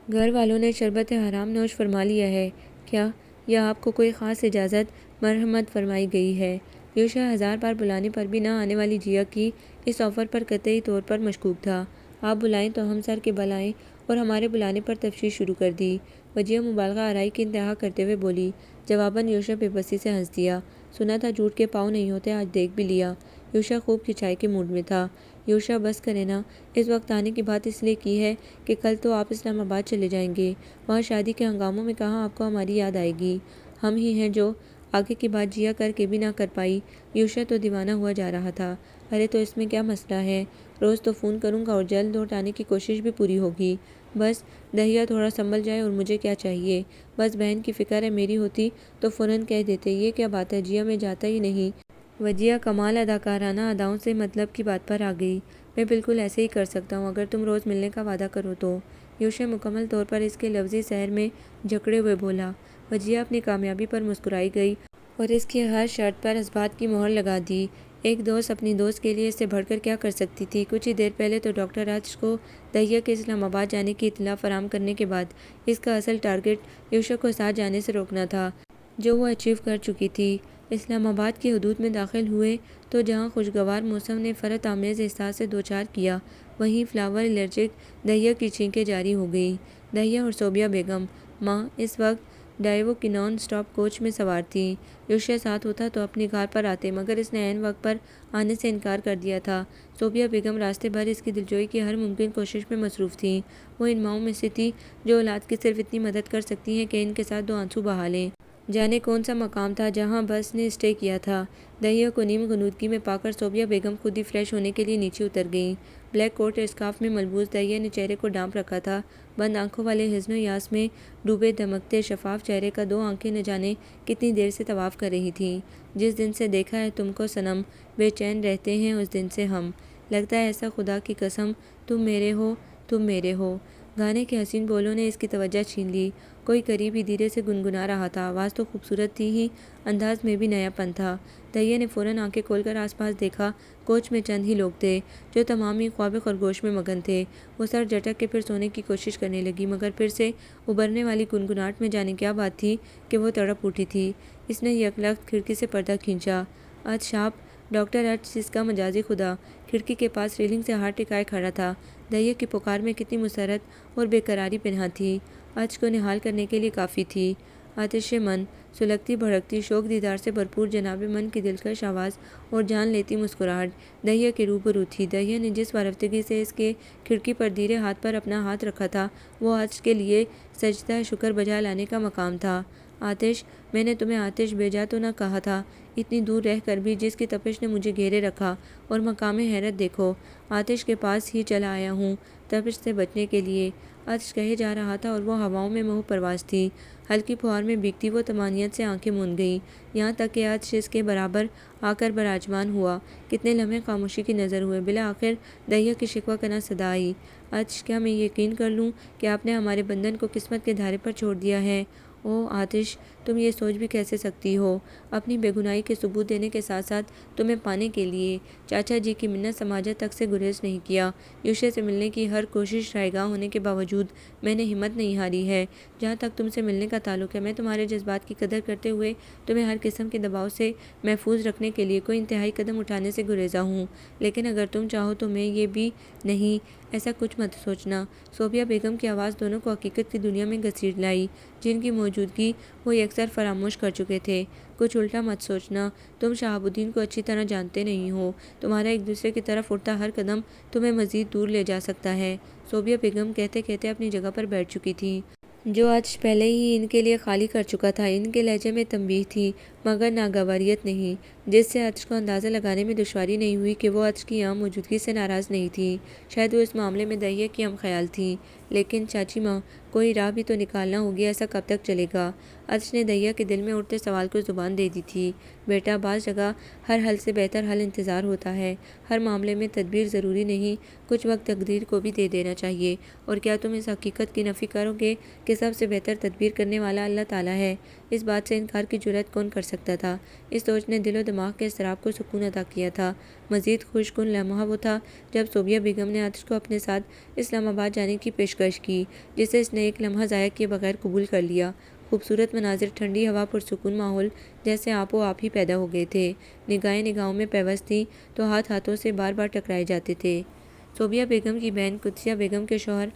گھر والوں نے شربت حرام نوش فرما لیا ہے کیا، یا آپ کو کوئی خاص اجازت مرحمت فرمائی گئی ہے؟ یوشا 1000 بار بلانے پر بھی نہ آنے والی جیا کی اس آفر پر قطعی طور پر مشکوک تھا۔ آپ بلائیں تو ہم سر کے بل آئیں، اور ہمارے بلانے پر تفتیش شروع کر دی۔ وجیہہ مبالغہ آرائی کی انتہا کرتے ہوئے بولی۔ جواباً یوشا بے بسی سے ہنس دیا۔ سنا تھا جھوٹ کے پاؤں نہیں ہوتے، آج دیکھ بھی لیا۔ یوشا خوب کھچائی کے موڈ میں تھا۔ یوشا بس کریں نا، اس وقت آنے کی بات اس لیے کی ہے کہ کل تو آپ اسلام آباد چلے جائیں گے، وہاں شادی کے ہنگاموں میں کہاں آپ کو ہماری یاد آئے گی؟ ہم ہی ہیں جو… آگے کی بات جیا کر کے بھی نہ کر پائی۔ یوشا تو دیوانہ ہوا جا رہا تھا۔ ارے تو اس میں کیا مسئلہ ہے؟ روز تو فون کروں گا اور جلد لوٹ آنے کی کوشش بھی پوری ہوگی۔ بس دہیہ تھوڑا سنبھل جائے اور مجھے کیا چاہیے، بس بہن کی فکر ہے، میری ہوتی تو فوراً کہہ دیتے۔ یہ کیا بات ہے جیا، میں جاتا ہی نہیں۔ وجیہہ کمال اداکارانہ اداؤں سے مطلب کی بات پر آ گئی۔ میں بالکل ایسے ہی کر سکتا ہوں اگر تم روز ملنے کا وعدہ کرو تو۔ یوشا مکمل طور پر اس کے لفظی سحر میں جکڑے ہوئے بولا۔ وجیہہ اپنی کامیابی پر مسکرائی گئی اور اس کی ہر شرط پر اثبات کی مہر لگا دی۔ ایک دوست اپنی دوست کے لیے اس سے بڑھ کر کیا کر سکتی تھی؟ کچھ ہی دیر پہلے تو ڈاکٹر راج کو دہیہ کے اسلام آباد جانے کی اطلاع فراہم کرنے کے بعد اس کا اصل ٹارگٹ یوشا کو ساتھ جانے سے روکنا تھا، جو وہ اچیو کر چکی تھی۔ اسلام آباد کی حدود میں داخل ہوئے تو جہاں خوشگوار موسم نے فرحت آمیز احساس سے دوچار کیا، وہیں فلاور الرجک دہیہ کی چھینکیں جاری ہو گئیں۔ دہیہ اور صوبیہ بیگم ماں اس وقت ڈائیوو کی نان سٹاپ کوچ میں سوار تھیں۔ یوشا ساتھ ہوتا تو اپنی کار پر آتے، مگر اس نے عین وقت پر آنے سے انکار کر دیا تھا۔ صوبیہ بیگم راستے بھر اس کی دلجوئی کی ہر ممکن کوشش میں مصروف تھیں۔ وہ ان ماؤں میں سے تھی جو اولاد کی صرف اتنی مدد کر سکتی ہیں کہ ان کے ساتھ 2 آنسو بہا لیں۔ جانے کون سا مقام تھا جہاں بس نے اسٹے کیا تھا؟ دہیہ کو نیم غنودگی میں پا کر صوبیہ بیگم خود ہی فریش ہونے کے لیے نیچے اتر گئیں۔ بلیک کوٹ اور اسکارف میں ملبوس دہیہ نے چہرے کو ڈھانپ رکھا تھا۔ بند آنکھوں والے حزن و یاس میں ڈوبے دمکتے شفاف چہرے کا 2 آنکھیں نہ جانے کتنی دیر سے طواف کر رہی تھیں۔ جس دن سے دیکھا ہے تم کو صنم، بے چین رہتے ہیں اس دن سے ہم، لگتا ہے ایسا خدا کی قسم، تم میرے ہو، تم میرے ہو۔ گانے کے حسین بولوں نے اس کی توجہ چھین لی۔ کوئی قریب ہی دھیرے سے گنگنا رہا تھا۔ آواز تو خوبصورت تھی ہی، انداز میں بھی نیا پن تھا۔ دہیہ نے فوراً آنکھیں کھول کر آس پاس دیکھا۔ کوچ میں چند ہی لوگ تھے جو تمام ہی خواب خرگوش میں مگن تھے۔ وہ سر جھٹک کے پھر سونے کی کوشش کرنے لگی، مگر پھر سے ابھرنے والی گنگناہٹ میں جانے کیا بات تھی کہ وہ تڑپ اٹھی تھی۔ اس نے یکلخت کھڑکی سے پردہ کھینچا۔ اچھ آپ، ڈاکٹر اچھ جس کا مجازی خدا کھڑکی کے پاس ریلنگ سے ہاتھ ٹکائے کھڑا تھا۔ دہیہ کی پکار میں کتنی مسرت اور بے قراری پنہاں تھی، اچھ کو نہال کرنے کے لیے کافی تھی۔ آتش من، سلگتی بھڑکتی شوق دیدار سے بھرپور جناب من کی دلکش آواز اور جان لیتی مسکراہٹ دہیہ کے روبرو تھی۔ دہیہ نے جس وارفتگی سے اس کے کھڑکی پر دھیرے ہاتھ پر اپنا ہاتھ رکھا تھا، وہ اچھ کے لیے سجدہ شکر بجا لانے کا مقام تھا۔ آتش، میں نے تمہیں آتش بھیجا تو نہ کہا تھا؟ اتنی دور رہ کر بھی جس کی تپش نے مجھے گھیرے رکھا، اور مقام حیرت دیکھو، آتش کے پاس ہی چلا آیا ہوں تپش سے بچنے کے لیے، اچھ کہے جا رہا تھا، اور وہ ہواؤں میں مہو پرواز تھی۔ ہلکی پھوار میں بھیگتی وہ طمانینت سے آنکھیں موند گئیں، یہاں تک کہ اچھ اس کے برابر آ کر براجمان ہوا۔ کتنے لمحے خاموشی کی نظر ہوئے، بالآخر دہیہ کی شکوہ کناں صدا آئی۔ اچھ، کیا میں یقین کر لوں کہ آپ نے ہمارے بندھن کو قسمت کے دھارے پر چھوڑ دیا ہے، اوہ آتش، تم یہ سوچ بھی کیسے سکتی ہو؟ اپنی بے گناہی کے ثبوت دینے کے ساتھ ساتھ تمہیں پانے کے لیے چاچا جی کی منت سماجت تک سے گریز نہیں کیا۔ یوشا سے ملنے کی ہر کوشش رائے گاں ہونے کے باوجود میں نے ہمت نہیں ہاری ہے۔ جہاں تک تم سے ملنے کا تعلق ہے، میں تمہارے جذبات کی قدر کرتے ہوئے تمہیں ہر قسم کے دباؤ سے محفوظ رکھنے کے لیے کوئی انتہائی قدم اٹھانے سے گریزا ہوں، لیکن اگر تم چاہو تو میں یہ بھی نہیں، ایسا کچھ مت سوچنا۔ صوبیہ بیگم کی آواز دونوں کو حقیقت کی دنیا میں گھسیٹ لائی، جن کی موجودگی وہ یکسر فراموش کر چکے تھے۔ کچھ الٹا مت سوچنا، تم شہاب الدین کو اچھی طرح جانتے نہیں ہو، تمہارا ایک دوسرے کی طرف اٹھتا ہر قدم تمہیں مزید دور لے جا سکتا ہے۔ صوبیہ بیگم کہتے کہتے اپنی جگہ پر بیٹھ چکی تھی، جو آج پہلے ہی ان کے لیے خالی کر چکا تھا۔ ان کے لہجے میں تنبیہ تھی مگر ناگواریت نہیں، جس سے عطش کو اندازہ لگانے میں دشواری نہیں ہوئی کہ وہ عطش کی یہاں موجودگی سے ناراض نہیں تھی۔ شاید وہ اس معاملے میں دہیا کی ہم خیال تھی، لیکن چاچی ماں، کوئی راہ بھی تو نکالنا ہوگی، ایسا کب تک چلے گا؟ عطش نے دہیا کے دل میں اٹھتے سوال کو زبان دے دی تھی۔ بیٹا، بعض جگہ ہر حل سے بہتر حل انتظار ہوتا ہے۔ ہر معاملے میں تدبیر ضروری نہیں، کچھ وقت تقدیر کو بھی دے دینا چاہیے۔ اور کیا تم اس حقیقت کی نفی کرو گے کہ سب سے بہتر تدبیر کرنے والا اللہ تعالیٰ ہے؟ اس بات سے انکار کی جرأت کون کر سکتا تھا؟ اس سوچ نے دل و دماغ کے اضطراب کو سکون عطا کیا تھا۔ مزید خوش کن لمحہ وہ تھا جب صوبیہ بیگم نے عطش کو اپنے ساتھ اسلام آباد جانے کی پیشکش کی، جسے اس نے ایک لمحہ ضائع کیے بغیر قبول کر لیا۔ خوبصورت مناظر، ٹھنڈی ہوا، پرسکون ماحول، جیسے آپ و آپ ہی پیدا ہو گئے تھے۔ نگاہیں نگاہوں میں پیوست تھیں تو ہاتھ ہاتھوں سے بار بار ٹکرائے جاتے تھے۔ صوبیہ بیگم کی بہن قدسیہ بیگم کے شوہر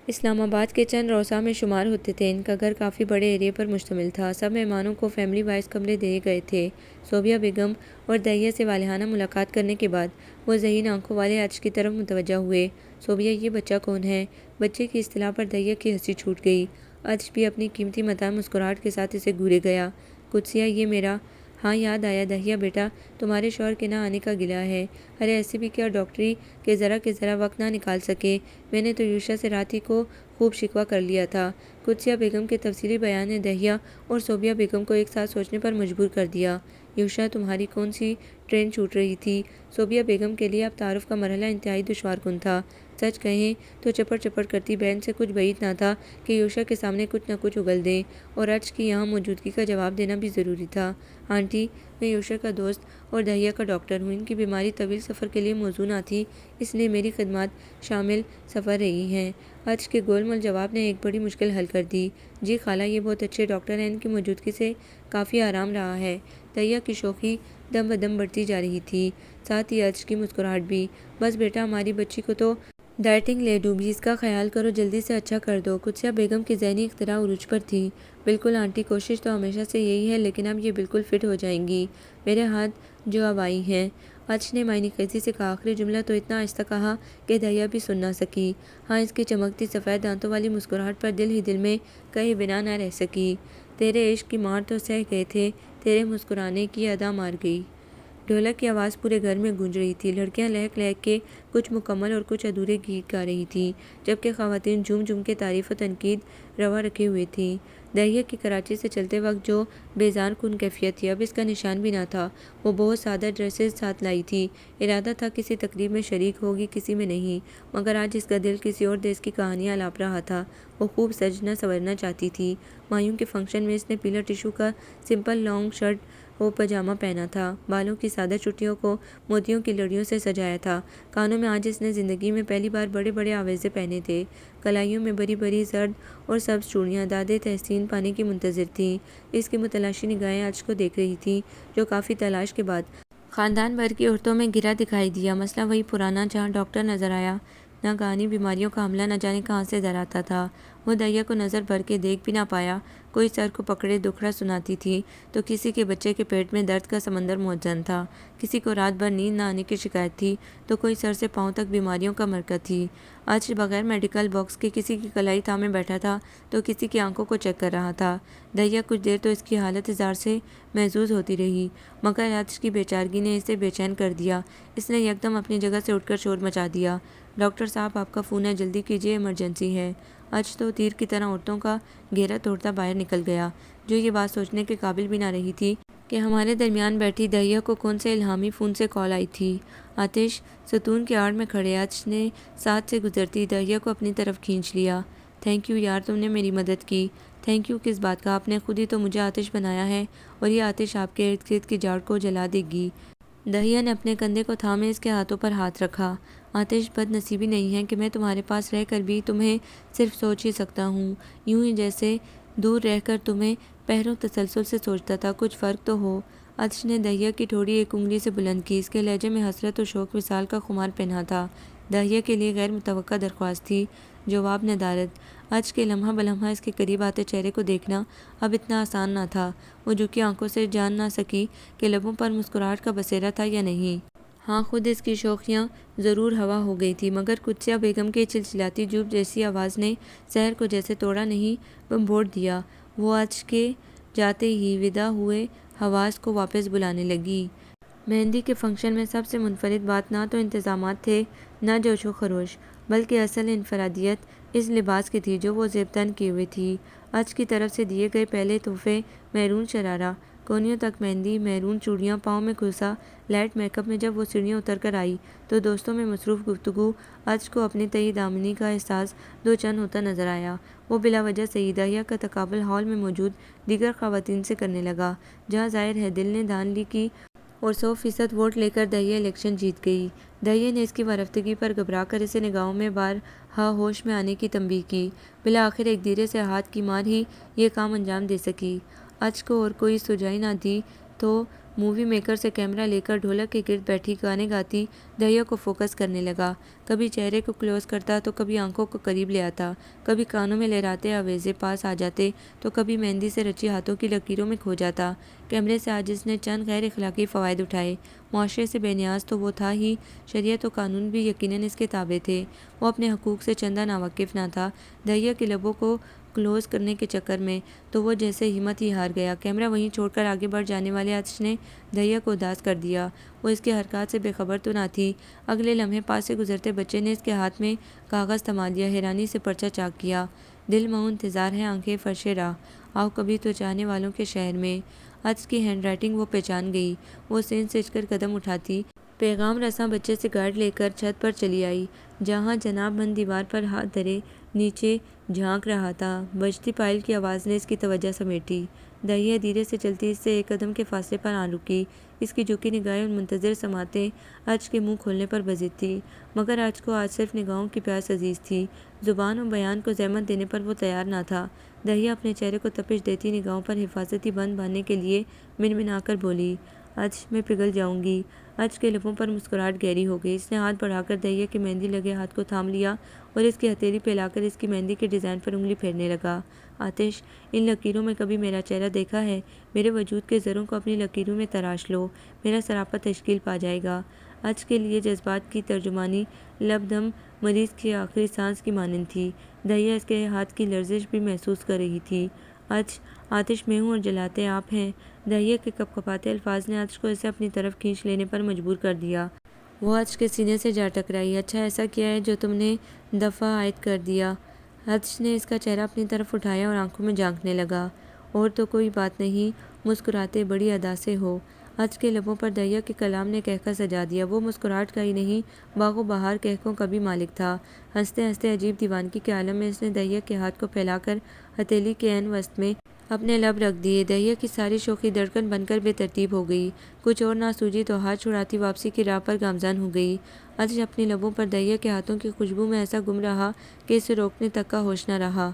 اسلام آباد کے چند روسا میں شمار ہوتے تھے۔ ان کا گھر کافی بڑے ایریا پر مشتمل تھا۔ سب مہمانوں کو فیملی وائز کمرے دیے گئے تھے۔ صوبیہ بیگم اور دہیا سے والہانہ ملاقات کرنے کے بعد وہ ذہین آنکھوں والے عطش کی طرف متوجہ ہوئے۔ صوبیہ، یہ بچہ کون ہے؟ بچے کی اصطلاح پر دہیا کی ہنسی چھوٹ گئی۔ عطش بھی اپنی قیمتی متاع مسکراہٹ کے ساتھ اسے گھورے گیا۔ قدسیہ، یہ میرا… ہاں یاد آیا دہیا بیٹا، تمہارے شوہر کے نہ آنے کا گلہ ہے۔ ارے ایسے بھی کیا ڈاکٹری کے ذرا وقت نہ نکال سکے؟ میں نے تو یوشا سے رات ہی کو خوب شکوہ کر لیا تھا۔ قدسیہ بیگم کے تفصیلی بیان نے دہیا اور صوبیہ بیگم کو ایک ساتھ سوچنے پر مجبور کر دیا۔ یوشا، تمہاری کون سی ٹرین چھوٹ رہی تھی؟ صوبیہ بیگم کے لیے اب تعارف کا مرحلہ انتہائی دشوار کن تھا۔ سچ کہیں تو چپڑ چپڑ کرتی بہن سے کچھ بعید نہ تھا کہ یوشا کے سامنے کچھ نہ کچھ اگل دیں، اور عطش کی یہاں موجودگی کا جواب دینا بھی ضروری تھا۔ آنٹی، میں یوشا کا دوست اور دہیا کا ڈاکٹر ہوں۔ ان کی بیماری طویل سفر کے لیے موزوں نہ تھی، اس لیے میری خدمات شامل سفر رہی ہیں۔ عطش کے گول مول جواب نے ایک بڑی مشکل حل کر دی۔ جی خالہ، یہ بہت اچھے ڈاکٹر ہیں، ان کی موجودگی سے کافی آرام رہا ہے۔ دہیا کی شوخی دم بدم بڑھتی جا رہی تھی، ساتھ ہی عطش کی مسکراہٹ بھی۔ بس بیٹا، ہماری بچی کو تو ڈائٹنگ لے ڈوبی، اس کا خیال کرو، جلدی سے اچھا کر دو۔ قدسیہ بیگم کی ذہنی اختراع عروج پر تھی۔ بالکل آنٹی، کوشش تو ہمیشہ سے یہی ہے، لیکن اب یہ بالکل فٹ ہو جائیں گی۔ میرے ہاتھ جو اب آئی ہیں۔ عطش نے معنی خیزی سے کہا، آخری جملہ تو اتنا آہستہ کہا کہ دہیا بھی سن نہ سکی۔ ہاں، اس کی چمکتی سفید دانتوں والی مسکراہٹ پر دل ہی دل میں کہے بنا نہ رہ سکی۔ تیرے عشق کی مار تو سہ گئے تھے، تیرے مسکرانے کی ادا مار گئی۔ ڈھولک کی آواز پورے گھر میں گونج رہی تھی۔ لڑکیاں لہک لہک کے کچھ مکمل اور کچھ ادھورے گیت گا رہی تھیں، جبکہ خواتین جھوم جھوم کے تعریف و تنقید روا رکھے ہوئے تھیں۔ دہیا کی کراچی سے چلتے وقت جو بیزار کن کیفیت تھی، اب اس کا نشان بھی نہ تھا۔ وہ بہت سادہ ڈریسز ساتھ لائی تھی، ارادہ تھا کسی تقریب میں شریک ہوگی، کسی میں نہیں، مگر آج اس کا دل کسی اور دیس کی کہانیاں الاپ رہا تھا۔ وہ خوب سجنا سنورنا چاہتی تھی۔ مایوں کے فنکشن میں اس نے پیلا ٹشو کا سمپل لانگ شرٹ و پاجامہ پہنا تھا، بالوں کی سادہ چٹیوں کو موتیوں کی لڑیوں سے سجایا تھا۔ کانوں میں آج اس نے زندگی میں پہلی بار بڑے بڑے آویزے پہنے تھے۔ کلائیوں میں بری بری زرد اور سبز چوڑیاں دادِ تحسین پانے کی منتظر تھیں۔ اس کی متلاشی نگاہیں عطش کو دیکھ رہی تھیں، جو کافی تلاش کے بعد خاندان بھر کی عورتوں میں گھرا دکھائی دیا۔ مسئلہ وہی پرانا، جہاں ڈاکٹر نظر آیا، ناگہانی بیماریوں کا حملہ نہ جانے کہاں سے در آتا تھا۔ وہ دہیا کو نظر بھر کے دیکھ بھی نہ پایا۔ کوئی سر کو پکڑے دکھڑا سناتی تھی تو کسی کے بچے کے پیٹ میں درد کا سمندر موجزن تھا، کسی کو رات بھر نیند نہ آنے کی شکایت تھی تو کوئی سر سے پاؤں تک بیماریوں کا مرکز تھی۔ آج بغیر میڈیکل باکس کے کسی کی کلائی تھامے بیٹھا تھا تو کسی کی آنکھوں کو چیک کر رہا تھا۔ دہیا کچھ دیر تو اس کی حالت زار سے محظوظ ہوتی رہی، مگر عطش کی بے چارگی نے اسے بے چین کر دیا۔ اس نے یکدم اپنی جگہ سے اٹھ کر شور مچا دیا۔ ڈاکٹر صاحب، آپ کا فون ہے، جلدی کیجیے، ایمرجنسی ہے۔ عطش تو تیر کی طرح عورتوں کا گھیرا توڑتا باہر نکل گیا، جو یہ بات سوچنے کے قابل بھی نہ رہی تھی کہ ہمارے درمیان بیٹھی دہیا کو کون سے الہامی فون سے کال آئی تھی۔ آتش، ستون کی آڑ میں کھڑے عطش نے ساتھ سے گزرتی دہیا کو اپنی طرف کھینچ لیا۔ تھینک یو یار، تم نے میری مدد کی۔ تھینک یو کس بات کا، آپ نے خود ہی تو مجھے آتش بنایا ہے، اور یہ آتش آپ کے ارد گرد کی جاڑ کو جلا دے گی۔ دہیا نے اپنے کندھے کو تھامے اس کے ہاتھوں پر ہاتھ رکھا۔ آتش، بد نصیبی نہیں ہے کہ میں تمہارے پاس رہ کر بھی تمہیں صرف سوچ ہی سکتا ہوں، یوں ہی جیسے دور رہ کر تمہیں پہروں تسلسل سے سوچتا تھا۔ کچھ فرق تو ہو۔ آتش نے دہیا کی ٹھوڑی ایک انگلی سے بلند کی، اس کے لہجے میں حسرت اور شوق وصال کا خمار پنہاں تھا۔ دہیا کے لیے غیر متوقع درخواست تھی، جواب ندارت۔ آج کے لمحہ بلمحہ اس کے قریب آتے چہرے کو دیکھنا اب اتنا آسان نہ تھا۔ وہ جھکی آنکھوں سے جان نہ سکی کہ لبوں پر مسکراہٹ کا بسیرا تھا یا نہیں۔ ہاں، خود اس کی شوخیاں ضرور ہوا ہو گئی تھی، مگر قدسیہ بیگم کی چلچلاتی جوب جیسی آواز نے سحر کو جیسے توڑا نہیں، بمبوڑ دیا۔ وہ آج کے جاتے ہی وداع ہوئے حواس کو واپس بلانے لگی۔ مہندی کے فنکشن میں سب سے منفرد بات نہ تو انتظامات تھے، نہ جوش و خروش، بلکہ اصل انفرادیت اس لباس کی تھی جو وہ زیب تن کیے ہوئے تھی۔ آج کی طرف سے دیے گئے پہلے تحفے، میرون شرارہ، کونیوں تک مہندی، میرون چوڑیاں، پاؤں میں کھوسا لائٹ میک اپ میں جب وہ سیڑھیاں اتر کر آئی تو دوستوں میں مصروف گفتگو آج کو اپنی تئی دامنی کا احساس دو چند ہوتا نظر آیا۔ وہ بلا وجہ سے ہی دہیا کا تقابل ہال میں موجود دیگر خواتین سے کرنے لگا، جہاں ظاہر ہے دل نے دھاندلی کی اور 100% ووٹ لے کر دہیا الیکشن جیت گئی۔ دہیا نے اس کی وارفتگی پر گھبرا کر اسے نگاہوں میں بارہا ہوش میں آنے کی تنبیہ کی۔ بالآخر ایک دھیرے سے ہاتھ کی مار ہی یہ کام انجام دے سکی۔ آج کو اور کوئی سجائی نہ دی تو مووی میکر سے کیمرہ لے کر ڈھولک کے گرد بیٹھی گانے گاتی دہیا کو فوکس کرنے لگا۔ کبھی چہرے کو کلوز کرتا تو کبھی آنکھوں کو قریب لے آتا، کبھی کانوں میں لہراتے آویزے پاس آ جاتے تو کبھی مہندی سے رچی ہاتھوں کی لکیروں میں کھو جاتا۔ کیمرے سے آج اس نے چند غیر اخلاقی فوائد اٹھائے۔ معاشرے سے بے نیاز تو وہ تھا ہی، شریعت و قانون بھی یقیناً اس کے تابع تھے۔ وہ اپنے حقوق سے چندہ ناواقف نہ تھا۔ دہیا کے لبوں کو کلوز کرنے کے چکر میں تو وہ جیسے ہمت ہی ہار گیا۔ کیمرہ وہیں چھوڑ کر آگے بڑھ جانے والے آتش نے دہیا کو اداس کر دیا۔ وہ اس کے حرکات سے بے خبر تو نہ تھی۔ اگلے لمحے پاس سے گزرتے بچے نے اس کے ہاتھ میں کاغذ تھما دیا، حیرانی سے پرچہ چاک کیا۔ دل مئو انتظار ہے، آنکھیں فرش راہ، آؤ کبھی تو چاہنے والوں کے شہر میں۔ آتش کی ہینڈ رائٹنگ وہ پہچان گئی۔ وہ سینچ سینچ کر قدم اٹھاتی پیغام رساں بچے سے گارڈ لے کر چھت پر چلی آئی، جہاں جناب من دیوار پر ہاتھ دھرے نیچے جھانک رہا تھا۔ بجتی پائل کی آواز نے اس کی توجہ سمیٹی۔ دہیا دھیرے سے چلتی اس سے ایک قدم کے فاصلے پر آ رکی۔ اس کی جھکی نگاہیں ان منتظر سماعتیں آج کے منہ کھولنے پر بضد تھی، مگر آج کو آج صرف نگاہوں کی پیاس عزیز تھی۔ زبان و بیان کو زحمت دینے پر وہ تیار نہ تھا۔ دہیا اپنے چہرے کو تپش دیتی نگاہوں پر حفاظتی بند باندھنے کے لیے منمنا کر بولی، آج میں پگھل جاؤں گی۔ آج کے لبوں پر مسکراہٹ گہری ہو گئی۔ اس نے ہاتھ بڑھا کر دہیا کے مہندی لگے ہاتھ کو تھام لیا اور اس کی ہتھیلی پہ لا کر اس کی مہندی کے ڈیزائن پر انگلی پھیرنے لگا۔ آتش، ان لکیروں میں کبھی میرا چہرہ دیکھا ہے؟ میرے وجود کے زروں کو اپنی لکیروں میں تراش لو، میرا سراپا تشکیل پا جائے گا۔ آج کے لیے جذبات کی ترجمانی لب دم مریض کی آخری سانس کی مانند تھی۔ دہیا اس کے ہاتھ کی لرزش بھی محسوس کر رہی تھی۔ آتش میں ہوں اور جلاتے آپ ہیں۔ دہیا کے کپکپاتے الفاظ نے آتش کو اسے اپنی طرف کھینچ لینے پر مجبور کر دیا۔ وہ آتش کے سینے سے جا ٹکرائی۔ اچھا ایسا کیا ہے جو تم نے دفعہ عائد کر دیا؟ آتش نے اس کا چہرہ اپنی طرف اٹھایا اور آنکھوں میں جھانکنے لگا۔ اور تو کوئی بات نہیں، مسکراتے بڑی ادا سے ہو۔ آتش کے لبوں پر دہیا کے کلام نے کہکہ سجا دیا۔ وہ مسکراہٹ کا ہی نہیں، باغ و بہار کہکوں کا بھی مالک تھا۔ ہنستے ہنستے عجیب دیوانگی کے عالم میں اس نے دہیا کے ہاتھ کو پھیلا کر ہتھیلی کے عین وسط میں اپنے لب رکھ دیے۔ دہیا کی ساری شوخی دھڑکن بن کر بے ترتیب ہو گئی۔ کچھ اور نہ سوجی تو ہاتھ چھڑاتی واپسی کی راہ پر گامزن ہو گئی۔ آتش اپنی لبوں پر دہیا کے ہاتھوں کی خوشبو میں ایسا گم رہا کہ اسے روکنے تک کا ہوش نہ رہا۔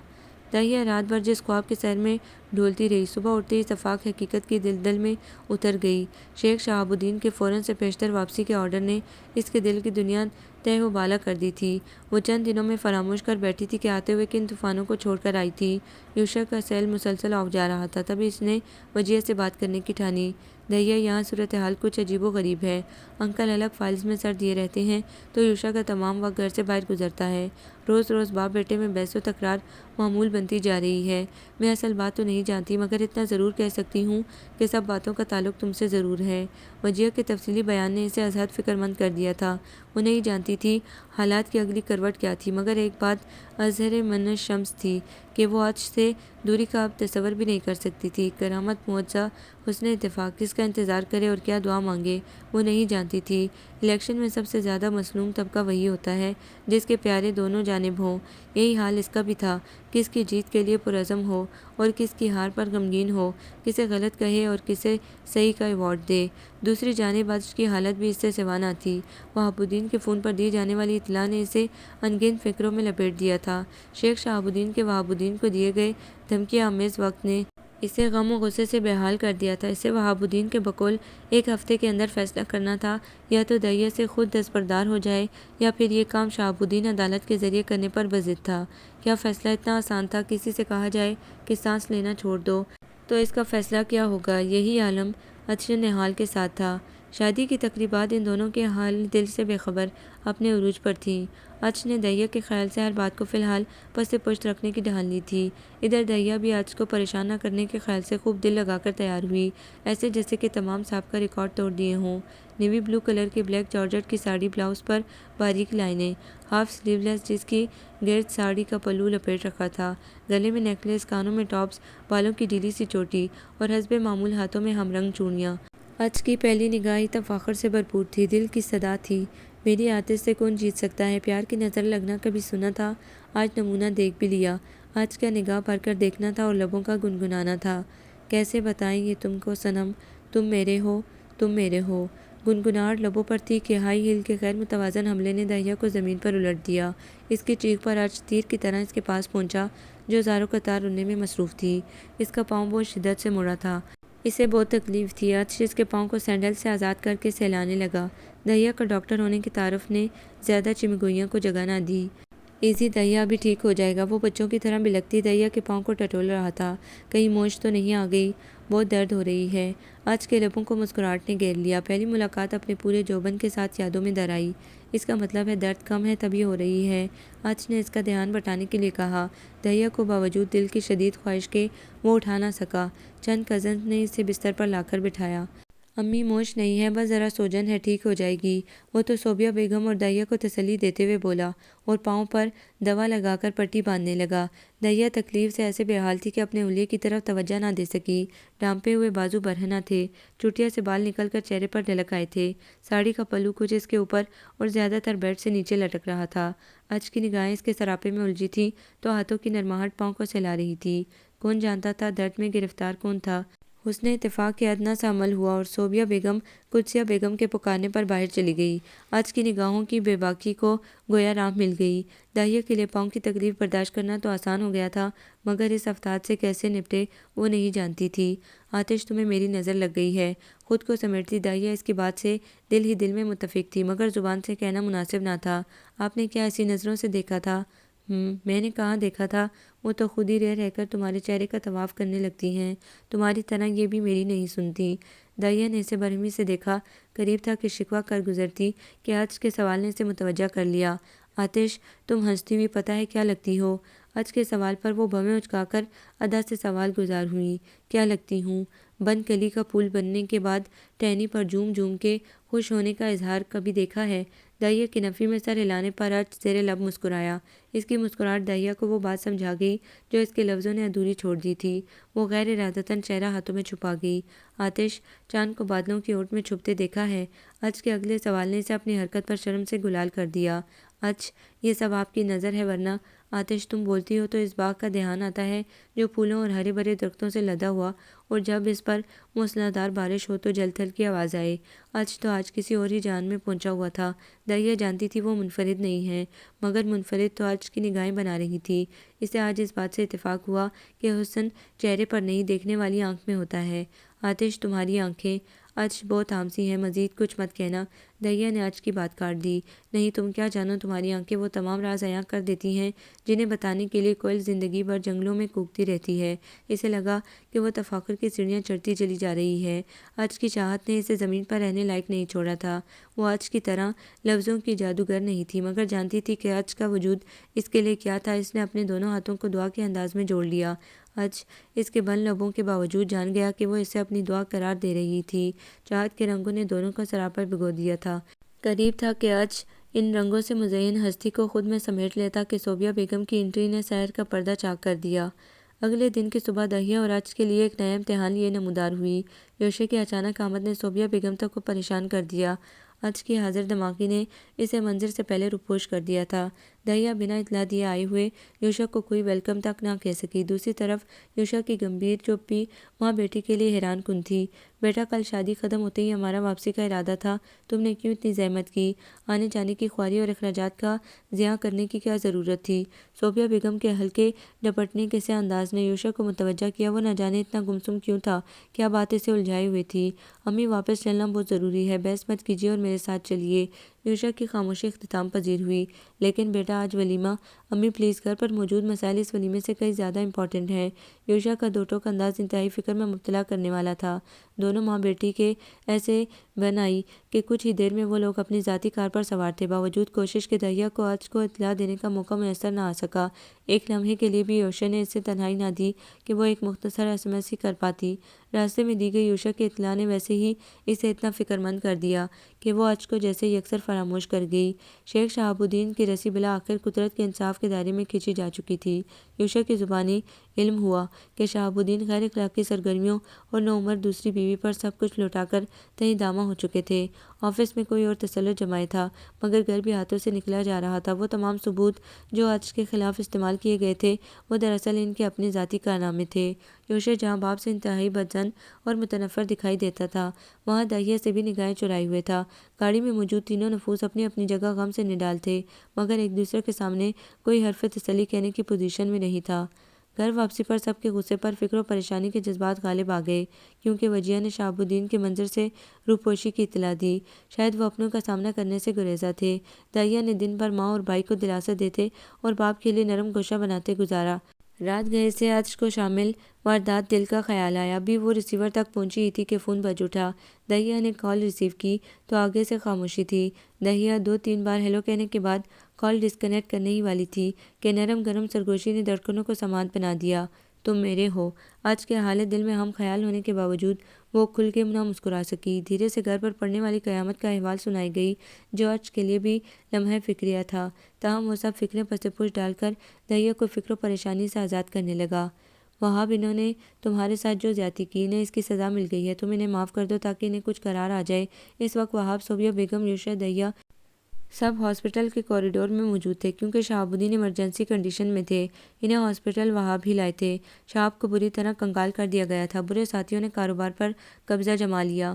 دہیا رات بھر جس خواب کے سحر میں ڈھولتی رہی، صبح اٹھتے ہی اتفاق حقیقت کی دلدل میں اتر گئی۔ شیخ شہاب الدین کے فوراً سے پیشتر واپسی کے آرڈر نے اس کے دل کی دنیا تہ و بالا کر دی تھی۔ وہ چند دنوں میں فراموش کر بیٹھی تھی کہ آتے ہوئے کن طوفانوں کو چھوڑ کر آئی تھی۔ یوشا کا سیل مسلسل اف جا رہا تھا، تبھی اس نے وجیہہ سے بات کرنے کی ٹھانی۔ دہیا، یہاں صورتحال کچھ عجیب و غریب ہے۔ انکل الگ فائلز میں سر دیے رہتے ہیں تو یوشا کا تمام وقت گھر سے باہر گزرتا ہے۔ روز روز باپ بیٹے میں بحث و تکرار معمول بنتی جا رہی ہے۔ میں اصل بات تو نہیں جانتی، مگر اتنا ضرور کہہ سکتی ہوں کہ سب باتوں کا تعلق تم سے ضرور ہے۔ وجیہہ کے تفصیلی بیان نے اسے ازحد فکر مند کر دیا تھا۔ وہ نہیں جانتی تھی حالات کی اگلی کروٹ کیا تھی، مگر ایک بات اظہر من الشمس تھی کہ وہ آتش سے دوری کا اب تصور بھی نہیں کر سکتی تھی۔ کرامت، معجزہ، حسن اتفاق، کس کا انتظار کرے اور کیا دعا مانگے وہ نہیں جانتی تھی۔ الیکشن میں سب سے زیادہ مظلوم طبقہ وہی ہوتا ہے جس کے پیارے دونوں جانب ہوں۔ یہی حال اس کا بھی تھا۔ کس کی جیت کے لیے پرعزم ہو اور کس کی ہار پر غمگین ہو، کسے غلط کہے اور کسے صحیح کا ایوارڈ دے۔ دوسری جانب آج کی حالت بھی اس سے سوا نہ تھی۔ وہاب الدین کے فون پر دی جانے والی اطلاع نے اسے ان گنت فکروں میں لپیٹ دیا تھا۔ شیخ شہاب الدین کے وہاب الدین کو دیے گئے دھمکی آمیز وقت نے اسے غم و غصے سے بحال کر دیا تھا۔ اسے وہاب الدین کے بقول 1 ہفتے کے اندر فیصلہ کرنا تھا، یا تو دہیا سے خود دستبردار ہو جائے یا پھر یہ کام شہاب الدین عدالت کے ذریعے کرنے پر بضد تھا۔ کیا فیصلہ اتنا آسان تھا؟ کسی سے کہا جائے کہ سانس لینا چھوڑ دو تو اس کا فیصلہ کیا ہوگا؟ یہی عالم اچھل نہال کے ساتھ تھا۔ شادی کی تقریبات ان دونوں کے حال دل سے بے خبر اپنے عروج پر تھیں۔ اچھ نے دہیا کے خیال سے ہر بات کو فی الحال پس پشت رکھنے کی ٹھان لی تھی۔ ادھر دہیا بھی اچھ کو پریشان نہ کرنے کے خیال سے خوب دل لگا کر تیار ہوئی، ایسے جیسے کہ تمام سابقہ ریکارڈ توڑ دیے ہوں۔ نیوی بلو کلر کی بلیک جارجٹ کی ساڑی، بلاؤز پر باریک لائنیں، ہاف سلیو لیس جس کی گرد ساڑی کا پلو لپیٹ رکھا تھا، گلے میں نیکلیس، کانوں میں ٹاپس، بالوں کی ڈھیلی سی چوٹی اور حسب معمول ہاتھوں میں ہم رنگ چوڑیاں۔ اچھ کی پہلی نگاہ ہی تفاخر سے بھرپور تھی، دل کی صدا تھی۔ میری آتش سے کون جیت سکتا ہے؟ پیار کی نظر لگنا کبھی سنا تھا، آج نمونہ دیکھ بھی لیا۔ آج کا نگاہ بھر کر دیکھنا تھا اور لبوں کا گنگنانا تھا۔ کیسے بتائیں یہ تم کو صنم، تم میرے ہو، تم میرے ہو۔ گنگناہٹ لبوں پر تھی کہ ہائی ہیل کے غیر متوازن حملے نے دہیا کو زمین پر الٹ دیا۔ اس کی چیخ پر آج تیر کی طرح اس کے پاس پہنچا جو زاروں قطار رونے میں مصروف تھی۔ اس کا پاؤں بہت شدت سے مڑا تھا، اسے بہت تکلیف تھی۔ آج اس کے پاؤں کو سینڈل سے آزاد کر کے سہلانے لگا۔ دہیا کا ڈاکٹر ہونے کی تعارف نے زیادہ چمگوئیوں کو جگہ نہ دی۔ ایزی دہیا ابھی ٹھیک ہو جائے گا۔ وہ بچوں کی طرح بلکتی دہیا کے پاؤں کو ٹٹول رہا تھا۔ کہیں موچ تو نہیں آ گئی؟ بہت درد ہو رہی ہے۔ آج کے لبوں کو مسکراہٹ نے گھیر لیا۔ پہلی ملاقات اپنے پورے جوبن کے ساتھ یادوں میں در آئی۔ اس کا مطلب ہے درد کم ہے تبھی ہو رہی ہے۔ آج نے اس کا دھیان بٹانے کے لیے کہا۔ دہیا کو باوجود دل کی شدید خواہش کے وہ اٹھا نہ سکا۔ چند کزنز نے اسے بستر پر لا کر بٹھایا۔ امی موچ نہیں ہے، بس ذرا سوجن ہے، ٹھیک ہو جائے گی۔ وہ تو صوبیہ بیگم اور دہیا کو تسلی دیتے ہوئے بولا اور پاؤں پر دوا لگا کر پٹی باندھنے لگا۔ دہیا تکلیف سے ایسے بے حال تھی کہ اپنے انگلی کی طرف توجہ نہ دے سکی۔ ڈھانپے ہوئے بازو برہنہ تھے، چٹیا سے بال نکل کر چہرے پر ڈھلک آئے تھے۔ ساڑی کا پلو کچھ اس کے اوپر اور زیادہ تر بیڈ سے نیچے لٹک رہا تھا۔ اچھ کی نگاہیں اس کے سراپے میں الجھی تھیں تو ہاتھوں کی نرماہٹ پاؤں کو سہلا رہی تھی۔ کون جانتا تھا درد میں گرفتار کون تھا؟ حسن اتفاق کے ادنیٰ سا عمل ہوا اور صوبیہ بیگم قدسیہ بیگم کے پکارنے پر باہر چلی گئی۔ آج کی نگاہوں کی بے باکی کو گویا راہ مل گئی۔ دہیا کے لیے پاؤں کی تکلیف برداشت کرنا تو آسان ہو گیا تھا، مگر اس افتاد سے کیسے نپٹے وہ نہیں جانتی تھی۔ آتش، تمہیں میری نظر لگ گئی ہے۔ خود کو سمیٹتی دہیا اس کی بات سے دل ہی دل میں متفق تھی، مگر زبان سے کہنا مناسب نہ تھا۔ آپ نے کیا ایسی نظروں سے دیکھا تھا؟ میں نے کہاں دیکھا تھا، وہ تو خود ہی رہ کر تمہارے چہرے کا طواف کرنے لگتی ہیں، تمہاری طرح یہ بھی میری نہیں سنتی۔ دہیا نے اسے برہمی سے دیکھا، قریب تھا کہ شکوہ کر گزرتی کہ آج کے سوال نے اسے متوجہ کر لیا۔ آتش، تم ہنستی ہوئی پتہ ہے کیا لگتی ہو؟ آج کے سوال پر وہ بھویں اچکا کر ادا سے سوال گزار ہوئی۔ کیا لگتی ہوں؟ بند کلی کا پھول بننے کے بعد ٹہنی پر جھوم جھوم کے خوش ہونے کا اظہار کبھی دیکھا ہے؟ دہیا کی نفی میں سر ہلانے پر آج زیر لب مسکرایا۔ اس کی مسکراہٹ دہیا کو وہ بات سمجھا گئی جو اس کے لفظوں نے ادھوری چھوڑ دی تھی۔ وہ غیر ارادتاً چہرہ ہاتھوں میں چھپا گئی۔ آتش، چاند کو بادلوں کی اوٹ میں چھپتے دیکھا ہے؟ آج کے اگلے سوال نے اسے اپنی حرکت پر شرم سے گلال کر دیا۔ اچھ، یہ سب آپ کی نظر ہے، ورنہ آتش تم بولتی ہو تو اس باغ کا دھیان آتا ہے جو پھولوں اور ہرے بھرے درختوں سے لدا ہوا، اور جب اس پر موسلادھار بارش ہو تو جل تھل کی آواز آئے۔ اچھ تو آج کسی اور ہی جان میں پہنچا ہوا تھا۔ دہیا جانتی تھی وہ منفرد نہیں ہے، مگر منفرد تو آج کی نگاہیں بنا رہی تھی۔ اسے آج اس بات سے اتفاق ہوا کہ حسن چہرے پر نہیں، دیکھنے والی آنکھ میں ہوتا ہے۔ آتش، تمہاری آنکھیں آج بہت عامسی ہیں، مزید کچھ مت کہنا۔ دہیا نے آج کی بات کاٹ دی۔ نہیں، تم کیا جانو، تمہاری آنکھیں وہ تمام راز عیاں کر دیتی ہیں جنہیں بتانے کے لیے کوئل زندگی بھر جنگلوں میں کوکتی رہتی ہے۔ اسے لگا کہ وہ تفاخر کی سیڑھیاں چڑھتی چلی جا رہی ہے۔ آج کی چاہت نے اسے زمین پر رہنے لائق نہیں چھوڑا تھا۔ وہ آج کی طرح لفظوں کی جادوگر نہیں تھی، مگر جانتی تھی کہ آج کا وجود اس کے لیے کیا تھا۔ اس نے اپنے دونوں ہاتھوں کو دعا کے انداز میں جوڑ لیا۔ آج اس کے بند لبوں کے باوجود جان گیا کہ وہ اسے اپنی دعا قرار دے رہی تھی۔ چاہت کے رنگوں نے دونوں کا سراپر بھگو دیا تھا۔ قریب تھا کہ آج ان رنگوں سے مزین ہستی کو خود میں سمیٹ لیتا کہ صوبیہ بیگم کی انٹری نے سحر کا پردہ چاک کر دیا۔ اگلے دن کی صبح دہیا اور عرش کے لیے ایک نیا امتحان لیے نمودار ہوئی۔ یوشا کی اچانک آمد نے صوبیہ بیگم تک کو پریشان کر دیا۔ عرش کی حاضر دماغی نے اسے منظر سے پہلے روپوش کر دیا تھا۔ دہیا بنا اطلاع دیے آئے ہوئے یوشا کو کوئی ویلکم تک نہ کہہ سکی۔ دوسری طرف یوشا کی گمبھیر چپ بھی ماں بیٹی کے لیے حیران کن تھی۔ بیٹا، کل شادی ختم ہوتے ہی ہمارا واپسی کا ارادہ تھا، تم نے کیوں اتنی زحمت کی؟ آنے جانے کی خواری اور اخراجات کا ضیاع کرنے کی کیا ضرورت تھی؟ صوبیہ بیگم کے ہلکے ڈپٹنے کے سے انداز نے یوشا کو متوجہ کیا۔ وہ نہ جانے اتنا گمسم کیوں تھا، کیا بات اسے الجھائے ہوئے تھی۔ امی، واپس چلنا بہت ضروری ہے، بحث مت کیجیے اور میرے ساتھ چلیے۔ یوشا کی خاموشی اختتام پذیر ہوئی۔ لیکن بیٹا، آج ولیمہ۔ امی پلیز، گھر پر موجود مسائل اس ولیمے سے کہیں زیادہ امپورٹنٹ ہیں۔ یوشا کا دو ٹوک انداز انتہائی فکر میں مبتلا کرنے والا تھا۔ دونوں ماں بیٹی کے ایسے بن آئی کہ کچھ ہی دیر میں وہ لوگ اپنی ذاتی کار پر سوار تھے۔ باوجود کوشش کے دہیا کو عرش کو اطلاع دینے کا موقع میسر نہ آ سکا۔ ایک لمحے کے لیے بھی یوشا نے اسے تنہائی نہ دی کہ وہ ایک مختصر ایس ایم ایس ہی کر پاتی۔ راستے میں دی گئی یوشا کی اطلاع نے ویسے ہی اسے اتنا فکر مند کر دیا کہ وہ عرش کو جیسے یکسر فراموش کر گئی۔ شیخ شہاب الدین کی رسی بالآخر قدرت کے انصاف کے دائرے میں کھینچی جا چکی تھی۔ یوشا کی زبانی علم ہوا کہ شہاب الدین غیر اخلاقی سرگرمیوں اور نوعمر دوسری بیوی پر سب کچھ لوٹا کر تہیں دامہ ہو چکے تھے۔ آفس میں کوئی اور تسلط جمائے تھا، مگر گھر بھی ہاتھوں سے نکلا جا رہا تھا۔ وہ تمام ثبوت جو عرش کے خلاف استعمال کیے گئے تھے، وہ دراصل ان کے اپنے ذاتی کارنامے تھے۔ یوشا جہاں باپ سے انتہائی بدظن اور متنفر دکھائی دیتا تھا، وہاں دہیا سے بھی نگاہیں چرائے ہوئے تھا۔ گاڑی میں موجود تینوں نفوس اپنی اپنی جگہ غم سے نڈال تھے، مگر ایک دوسرے کے سامنے کوئی حرف تسلی کہنے کی پوزیشن میں نہیں تھا۔ گھر واپسی پر سب کے غصے پر فکر و پریشانی کے جذبات غالب آ گئے، کیونکہ وجیہہ نے شہاب الدین کے منظر سے روپوشی کی اطلاع دی۔ شاید وہ اپنوں کا سامنا کرنے سے گریزاں تھے۔ دہیا نے دن بھر ماں اور بھائی کو دلاسا دیتے اور باپ کے لیے نرم گوشہ بناتے گزارا۔ رات گئے سے عرش کو شامل واردات دل کا خیال آیا۔ ابھی وہ ریسیور تک پہنچی ہی تھی کہ فون بج اٹھا۔ دہیا نے کال ریسیو کی تو آگے سے خاموشی تھی۔ دہیا 2-3 بار ہیلو کہنے کے بعد کال ڈسکنیکٹ کرنے ہی والی تھی کہ نرم گرم سرگوشی نے دھڑکنوں کو سماعت بنا دیا۔ تم میرے ہو؟ آج کے حالت دل میں ہم خیال ہونے کے باوجود وہ کھل کے نہ مسکرا سکی۔ دھیرے سے گھر پر پڑنے والی قیامت کا احوال سنائی گئی، جو عرش کے لیے بھی لمحہ فکریہ تھا۔ تاہم وہ سب فکریں پس پش ڈال کر دہیا کو فکر و پریشانی سے آزاد کرنے لگا۔ وہاب، انہوں نے تمہارے ساتھ جو زیادتی کی، انہیں اس کی سزا مل گئی ہے، تم انہیں معاف کر دو تاکہ انہیں کچھ قرار آ جائے۔ اس وقت وہاب، صوبیہ بیگم، یوشا، دہیا سب ہاسپٹل کے کوریڈور میں موجود تھے، کیونکہ شہاب الدین ایمرجنسی کنڈیشن میں تھے۔ انہیں ہاسپٹل وہاب ہی لائے تھے۔ شہاب کو بری طرح کنگال کر دیا گیا تھا۔ برے ساتھیوں نے کاروبار پر قبضہ جما لیا۔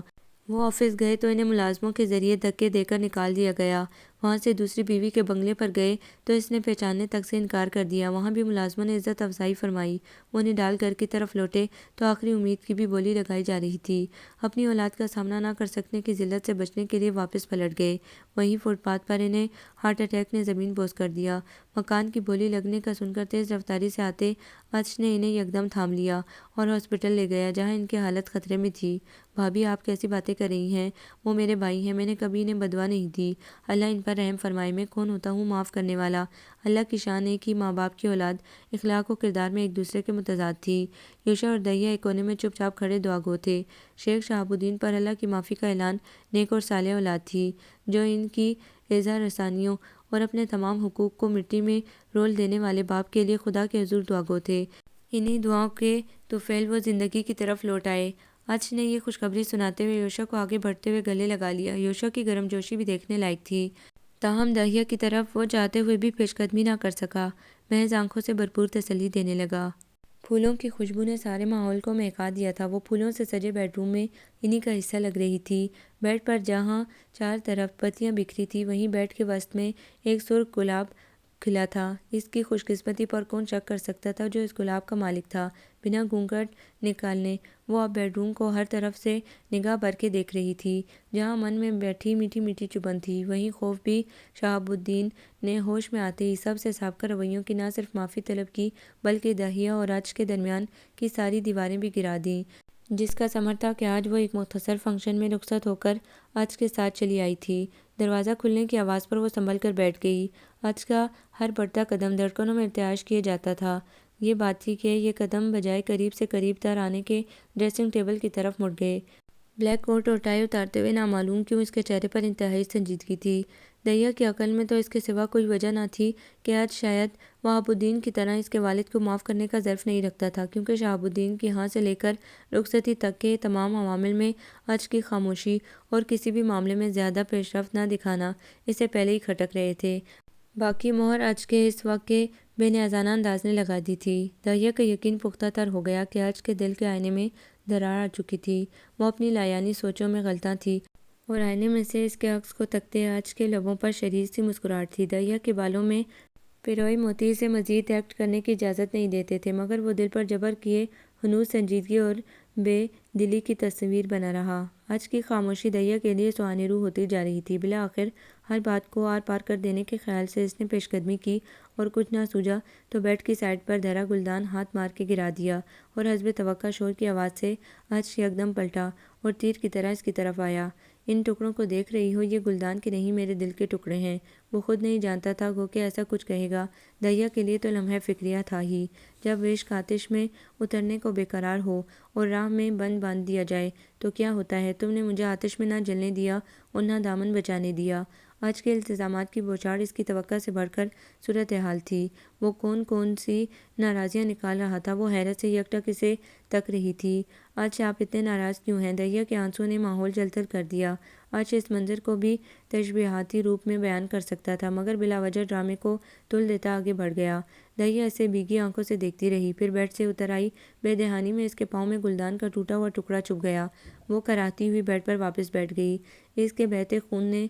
وہ آفس گئے تو انہیں ملازموں کے ذریعے دھکے دے کر نکال دیا گیا۔ وہاں سے دوسری بیوی کے بنگلے پر گئے تو اس نے پہچاننے تک سے انکار کر دیا۔ وہاں بھی ملازموں نے عزت افزائی فرمائی۔ وہ نڈال گھر کی طرف لوٹے تو آخری امید کی بھی بولی لگائی جا رہی تھی۔ اپنی اولاد کا سامنا نہ کر سکنے کی ذلت سے بچنے کے لیے واپس پلٹ گئے۔ وہیں فٹ پاتھ پر انہیں ہارٹ اٹیک نے زمین بوس کر دیا۔ مکان کی بولی لگنے کا سن کر تیز رفتاری سے آتے عرش نے انہیں یکدم تھام لیا اور ہاسپٹل لے گیا، جہاں ان کی حالت خطرے میں تھی۔ بھابھی، آپ کیسی باتیں کر رہی ہیں؟ وہ میرے بھائی ہیں، میں نے کبھی انہیں بددعا نہیں دی۔ اللہ ان پر رحم فرمائے۔ میں کون ہوتا ہوں معاف کرنے والا؟ اللہ کی شان ہے کہ ماں باپ کی اولاد اخلاق و کردار میں ایک دوسرے کے متضاد تھی۔ یوشا اور دہیا ایک کونے میں چپ چاپ کھڑے دعا گو تھے۔ شیخ شہاب الدین پر اللہ کی معافی کا اعلان نیک اور صالح اولاد تھی، جو ان کی ایذا رسانیوں اور اپنے تمام حقوق کو مٹی میں رول دینے والے باپ کے لیے خدا کے حضور دعا گو تھے۔ انہی دعاؤں کے طفیل وہ زندگی کی طرف لوٹ آئے۔ عرش نے یہ خوشخبری سناتے ہوئے یوشا کو آگے بڑھتے ہوئے گلے لگا لیا۔ یوشا کی گرم جوشی بھی دیکھنے لائق تھی، تاہم دہیا کی طرف وہ چاہتے ہوئے بھی پیش قدمی نہ کر سکا۔ محض آنکھوں سے بھرپور تسلی دینے لگا۔ پھولوں کی خوشبو نے سارے ماحول کو مہکا دیا تھا۔ وہ پھولوں سے سجے بیڈ روم میں انہی کا حصہ لگ رہی تھی۔ بیڈ پر جہاں چار طرف پتیاں بکھری تھیں، وہیں بیڈ کے وسط میں ایک سرخ گلاب کھلا تھا۔ اس کی خوش قسمتی پر کون شک کر سکتا تھا جو اس گلاب کا مالک تھا؟ بنا گھونگھٹ نکالے وہ اب بیڈ روم کو ہر طرف سے نگاہ بھر کے دیکھ رہی تھی۔ جہاں من میں بیٹھی میٹھی میٹھی چبھن تھی، وہیں خوف بھی۔ شہاب الدین نے ہوش میں آتے ہی سب سے سابقہ رویوں کی نہ صرف معافی طلب کی، بلکہ دہیا اور عرش کے درمیان کی ساری دیواریں بھی گرا دیں، جس کا ثمر تھا کہ آج وہ ایک مختصر فنکشن میں رخصت ہو کر عرش کے ساتھ چلی آئی تھی۔ دروازہ کھلنے کی آواز پر وہ سنبھل کر بیٹھ گئی۔ عرش کا ہر بڑھتا قدم دھڑکنوں میں ارتعاش کیے جاتا تھا۔ یہ بات تھی کہ یہ قدم بجائے قریب سے قریب تر آنے کے ڈریسنگ ٹیبل کی طرف مڑ گئے۔ بلیک کوٹ اور ٹائی اتارتے ہوئے نامعلوم کیوں اس کے چہرے پر انتہائی سنجیدگی تھی۔ دیا کی عقل میں تو اس کے سوا کوئی وجہ نہ تھی کہ آج شاید وہاب الدین کی طرح اس کے والد کو معاف کرنے کا ظرف نہیں رکھتا تھا، کیونکہ شہاب الدین کی ہاں سے لے کر رخصتی تک کے تمام عوامل میں آج کی خاموشی اور کسی بھی معاملے میں زیادہ پیش رفت نہ دکھانا اس سے پہلے ہی کھٹک رہے تھے۔ باقی مہر آج کے اس وقت کے بے نیازانہ انداز نے لگا دی تھی۔ دہیا کا یقین پختہ تر ہو گیا کہ آج کے دل کے آئینے میں درار آ چکی تھی۔ وہ اپنی لایعنی سوچوں میں غلطاں تھی اور آئینے میں سے اس کے عکس کو تکتے آج کے لبوں پر شریر سی مسکراہٹ تھی۔ دہیا کے بالوں میں پیروئے موتی اسے مزید ایکٹ کرنے کی اجازت نہیں دیتے تھے، مگر وہ دل پر جبر کیے ہنوز سنجیدگی اور بے دلی کی تصویر بنا رہا۔ آج کی خاموشی دہیا کے لیے سہانی روح ہوتی جا رہی تھی۔ بالآخر ہر بات کو آر پار کر دینے کے خیال سے اس نے پیش قدمی کی اور کچھ نہ سوجا تو بیڈ کی سائیڈ پر دھرا گلدان ہاتھ مار کے گرا دیا اور حسب توقع شور کی آواز سے آج یکدم پلٹا اور تیر کی طرح اس کی طرف آیا۔ ان ٹکڑوں کو دیکھ رہی ہو، یہ گلدان کے نہیں میرے دل کے ٹکڑے ہیں۔ وہ خود نہیں جانتا تھا گو کہ ایسا کچھ کہے گا۔ دہیا کے لیے تو لمحہ فکریہ تھا ہی۔ جب عشق آتش میں اترنے کو بے قرار ہو اور راہ میں بند باندھ دیا جائے تو کیا ہوتا ہے؟ تم نے مجھے آتش میں نہ جلنے دیا اور نہ دامن بچانے دیا۔ آج کے التزامات کی بوچھاڑ اس کی توقع سے بڑھ کر صورتحال تھی۔ وہ کون سی ناراضیاں نکال رہا تھا۔ وہ حیرت سے یکٹک اسے تک رہی تھی۔ آج آپ اتنے ناراض کیوں ہیں؟ دہیا کے آنسوؤں نے ماحول جل تھل کر دیا۔ آج اس منظر کو بھی تشبیہاتی روپ میں بیان کر سکتا تھا، مگر بلا وجہ ڈرامے کو تل دیتا آگے بڑھ گیا۔ دہیا اسے بھیگی آنکھوں سے دیکھتی رہی، پھر بیڈ سے اتر آئی۔ بے دہانی میں اس کے پاؤں میں گلدان کا ٹوٹا ہوا ٹکڑا چبھ گیا۔ وہ کراہتی ہوئی بیڈ پر واپس بیٹھ گئی۔ اس کے بہتے خون نے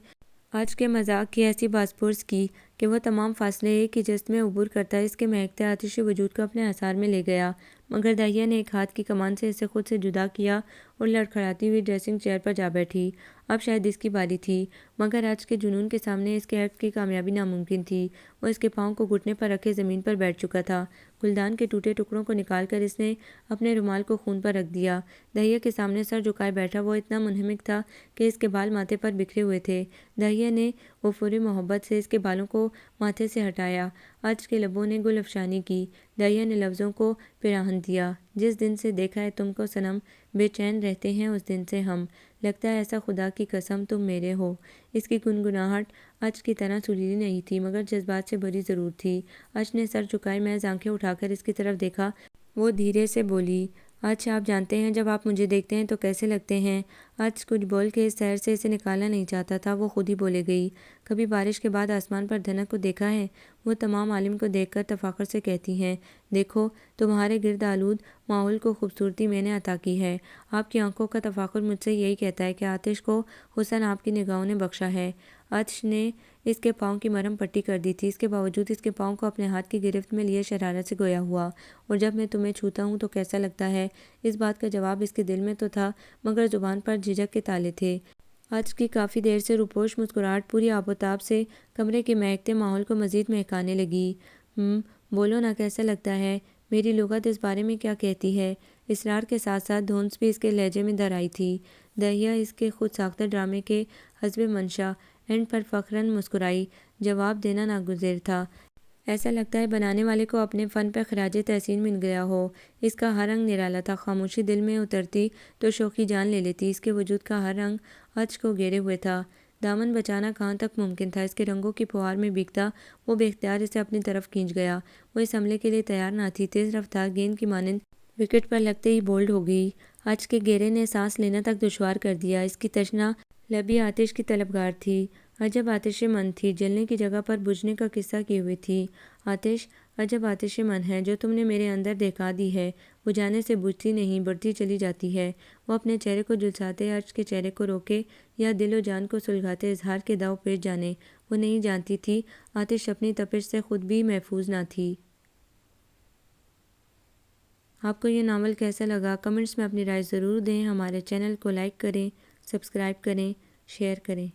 آج کے مذاق کی ایسی باز پرس کی کہ وہ تمام فاصلے ایک ہی جست میں عبور کرتا اس کے مہکتے آتشی وجود کو اپنے حصار میں لے گیا۔ مگر دہیا نے ایک ہاتھ کی کمان سے اسے خود سے جدا کیا اور لڑکھڑاتی ہوئی ڈریسنگ چیئر پر جا بیٹھی۔ اب شاید اس کی باری تھی، مگر آج کے جنون کے سامنے اس کے ایکٹ کی کامیابی ناممکن تھی۔ وہ اس کے پاؤں کو گھٹنے پر رکھے زمین پر بیٹھ چکا تھا۔ گلدان کے ٹوٹے ٹکڑوں کو نکال کر اس نے اپنے رومال کو خون پر رکھ دیا۔ دہیا کے سامنے سر جھکائے بیٹھا وہ اتنا منہمک تھا کہ اس کے بال ماتھے پر بکھرے ہوئے تھے۔ دہیا نے وفور محبت سے اس کے بالوں کو ماتھے سے ہٹایا۔ آج کے لبوں نے گل افشانی کی۔ دہیا نے لفظوں کو پیراہن دیا۔ جس دن سے دیکھا ہے تم کو صنم، بے چین رہتے ہیں اس دن سے ہم، لگتا ہے ایسا خدا کی قسم تم میرے ہو۔ اس کی گنگناہٹ آج کی طرح سریلی نہیں تھی، مگر جذبات سے بھری ضرور تھی۔ آج نے سر جھکائے محض آنکھیں اٹھا کر اس کی طرف دیکھا۔ وہ دھیرے سے بولی، آج آپ جانتے ہیں جب آپ مجھے دیکھتے ہیں تو کیسے لگتے ہیں؟ آج کچھ بول کے اس شہر سے اسے نکالنا نہیں چاہتا تھا، وہ خود ہی بولے گئی۔ کبھی بارش کے بعد آسمان پر دھنک کو دیکھا ہے؟ وہ تمام عالم کو دیکھ کر تفاخر سے کہتی ہیں، دیکھو تمہارے گرد آلود ماحول کو خوبصورتی میں نے عطا کی ہے۔ آپ کی آنکھوں کا تفاخر مجھ سے یہی کہتا ہے کہ آتش کو حسن آپ کی نگاہوں نے بخشا ہے۔ آتش نے اس کے پاؤں کی مرہم پٹی کر دی تھی، اس کے باوجود اس کے پاؤں کو اپنے ہاتھ کی گرفت میں لیے شرارت سے گویا ہوا، اور جب میں تمہیں چھوتا ہوں تو کیسا لگتا ہے؟ اس بات کا جواب اس کے دل میں تو تھا، مگر زبان پر جھجک کے تالے تھے۔ آج کی کافی دیر سے روپوش مسکراہٹ پوری آب و تاب سے کمرے کے مہکتے ماحول کو مزید مہکانے لگی۔ بولو نا، کیسا لگتا ہے؟ میری لغت اس بارے میں کیا کہتی ہے؟ اصرار کے ساتھ ساتھ دھونس بھی اس کے لہجے میں در آئی تھی۔ دہیا اس کے خود ساختہ ڈرامے کے حسب منشا اینڈ پر فخراً مسکرائی۔ جواب دینا ناگزیر تھا۔ ایسا لگتا ہے بنانے والے کو اپنے فن پہ خراج تحسین مل گیا ہو۔ اس کا ہر رنگ نرالا تھا۔ خاموشی دل میں اترتی تو شوخی جان لے لیتی۔ اس کے وجود کا ہر رنگ آتش کو گھیرے ہوئے تھا۔ دامن بچانا کہاں تک ممکن تھا؟ اس کے رنگوں کی پھوار میں بھیگتا وہ بے اختیار اسے اپنی طرف کھینچ گیا۔ وہ اس حملے کے لیے تیار نہ تھی۔ تیز رفتار گیند کی مانند وکٹ پر لگتے ہی بولڈ ہو گئی۔ آج کے گھیرے نے سانس لینا تک دشوار کر دیا۔ اس کی تشنا لبی آتش کی طلبگار تھی۔ عجب آتش من تھی، جلنے کی جگہ پر بجھنے کا قصہ کیے ہوئے تھی۔ آتش، عجب آتش من ہے جو تم نے میرے اندر دہکا دی ہے، بجھانے سے بجھتی نہیں، بڑھتی چلی جاتی ہے۔ وہ اپنے چہرے کو جھلساتے آتش کے چہرے کو روکے یا دل و جان کو سلگاتے اظہار کے داؤ پیچ جانے۔ وہ نہیں جانتی تھی آتش اپنی تپش سے خود بھی محفوظ نہ تھی۔ آپ کو یہ ناول کیسا لگا؟ کمنٹس میں اپنی رائے ضرور دیں۔ ہمارے چینل کو لائک کریں، سبسکرائب کریں، شیئر کریں۔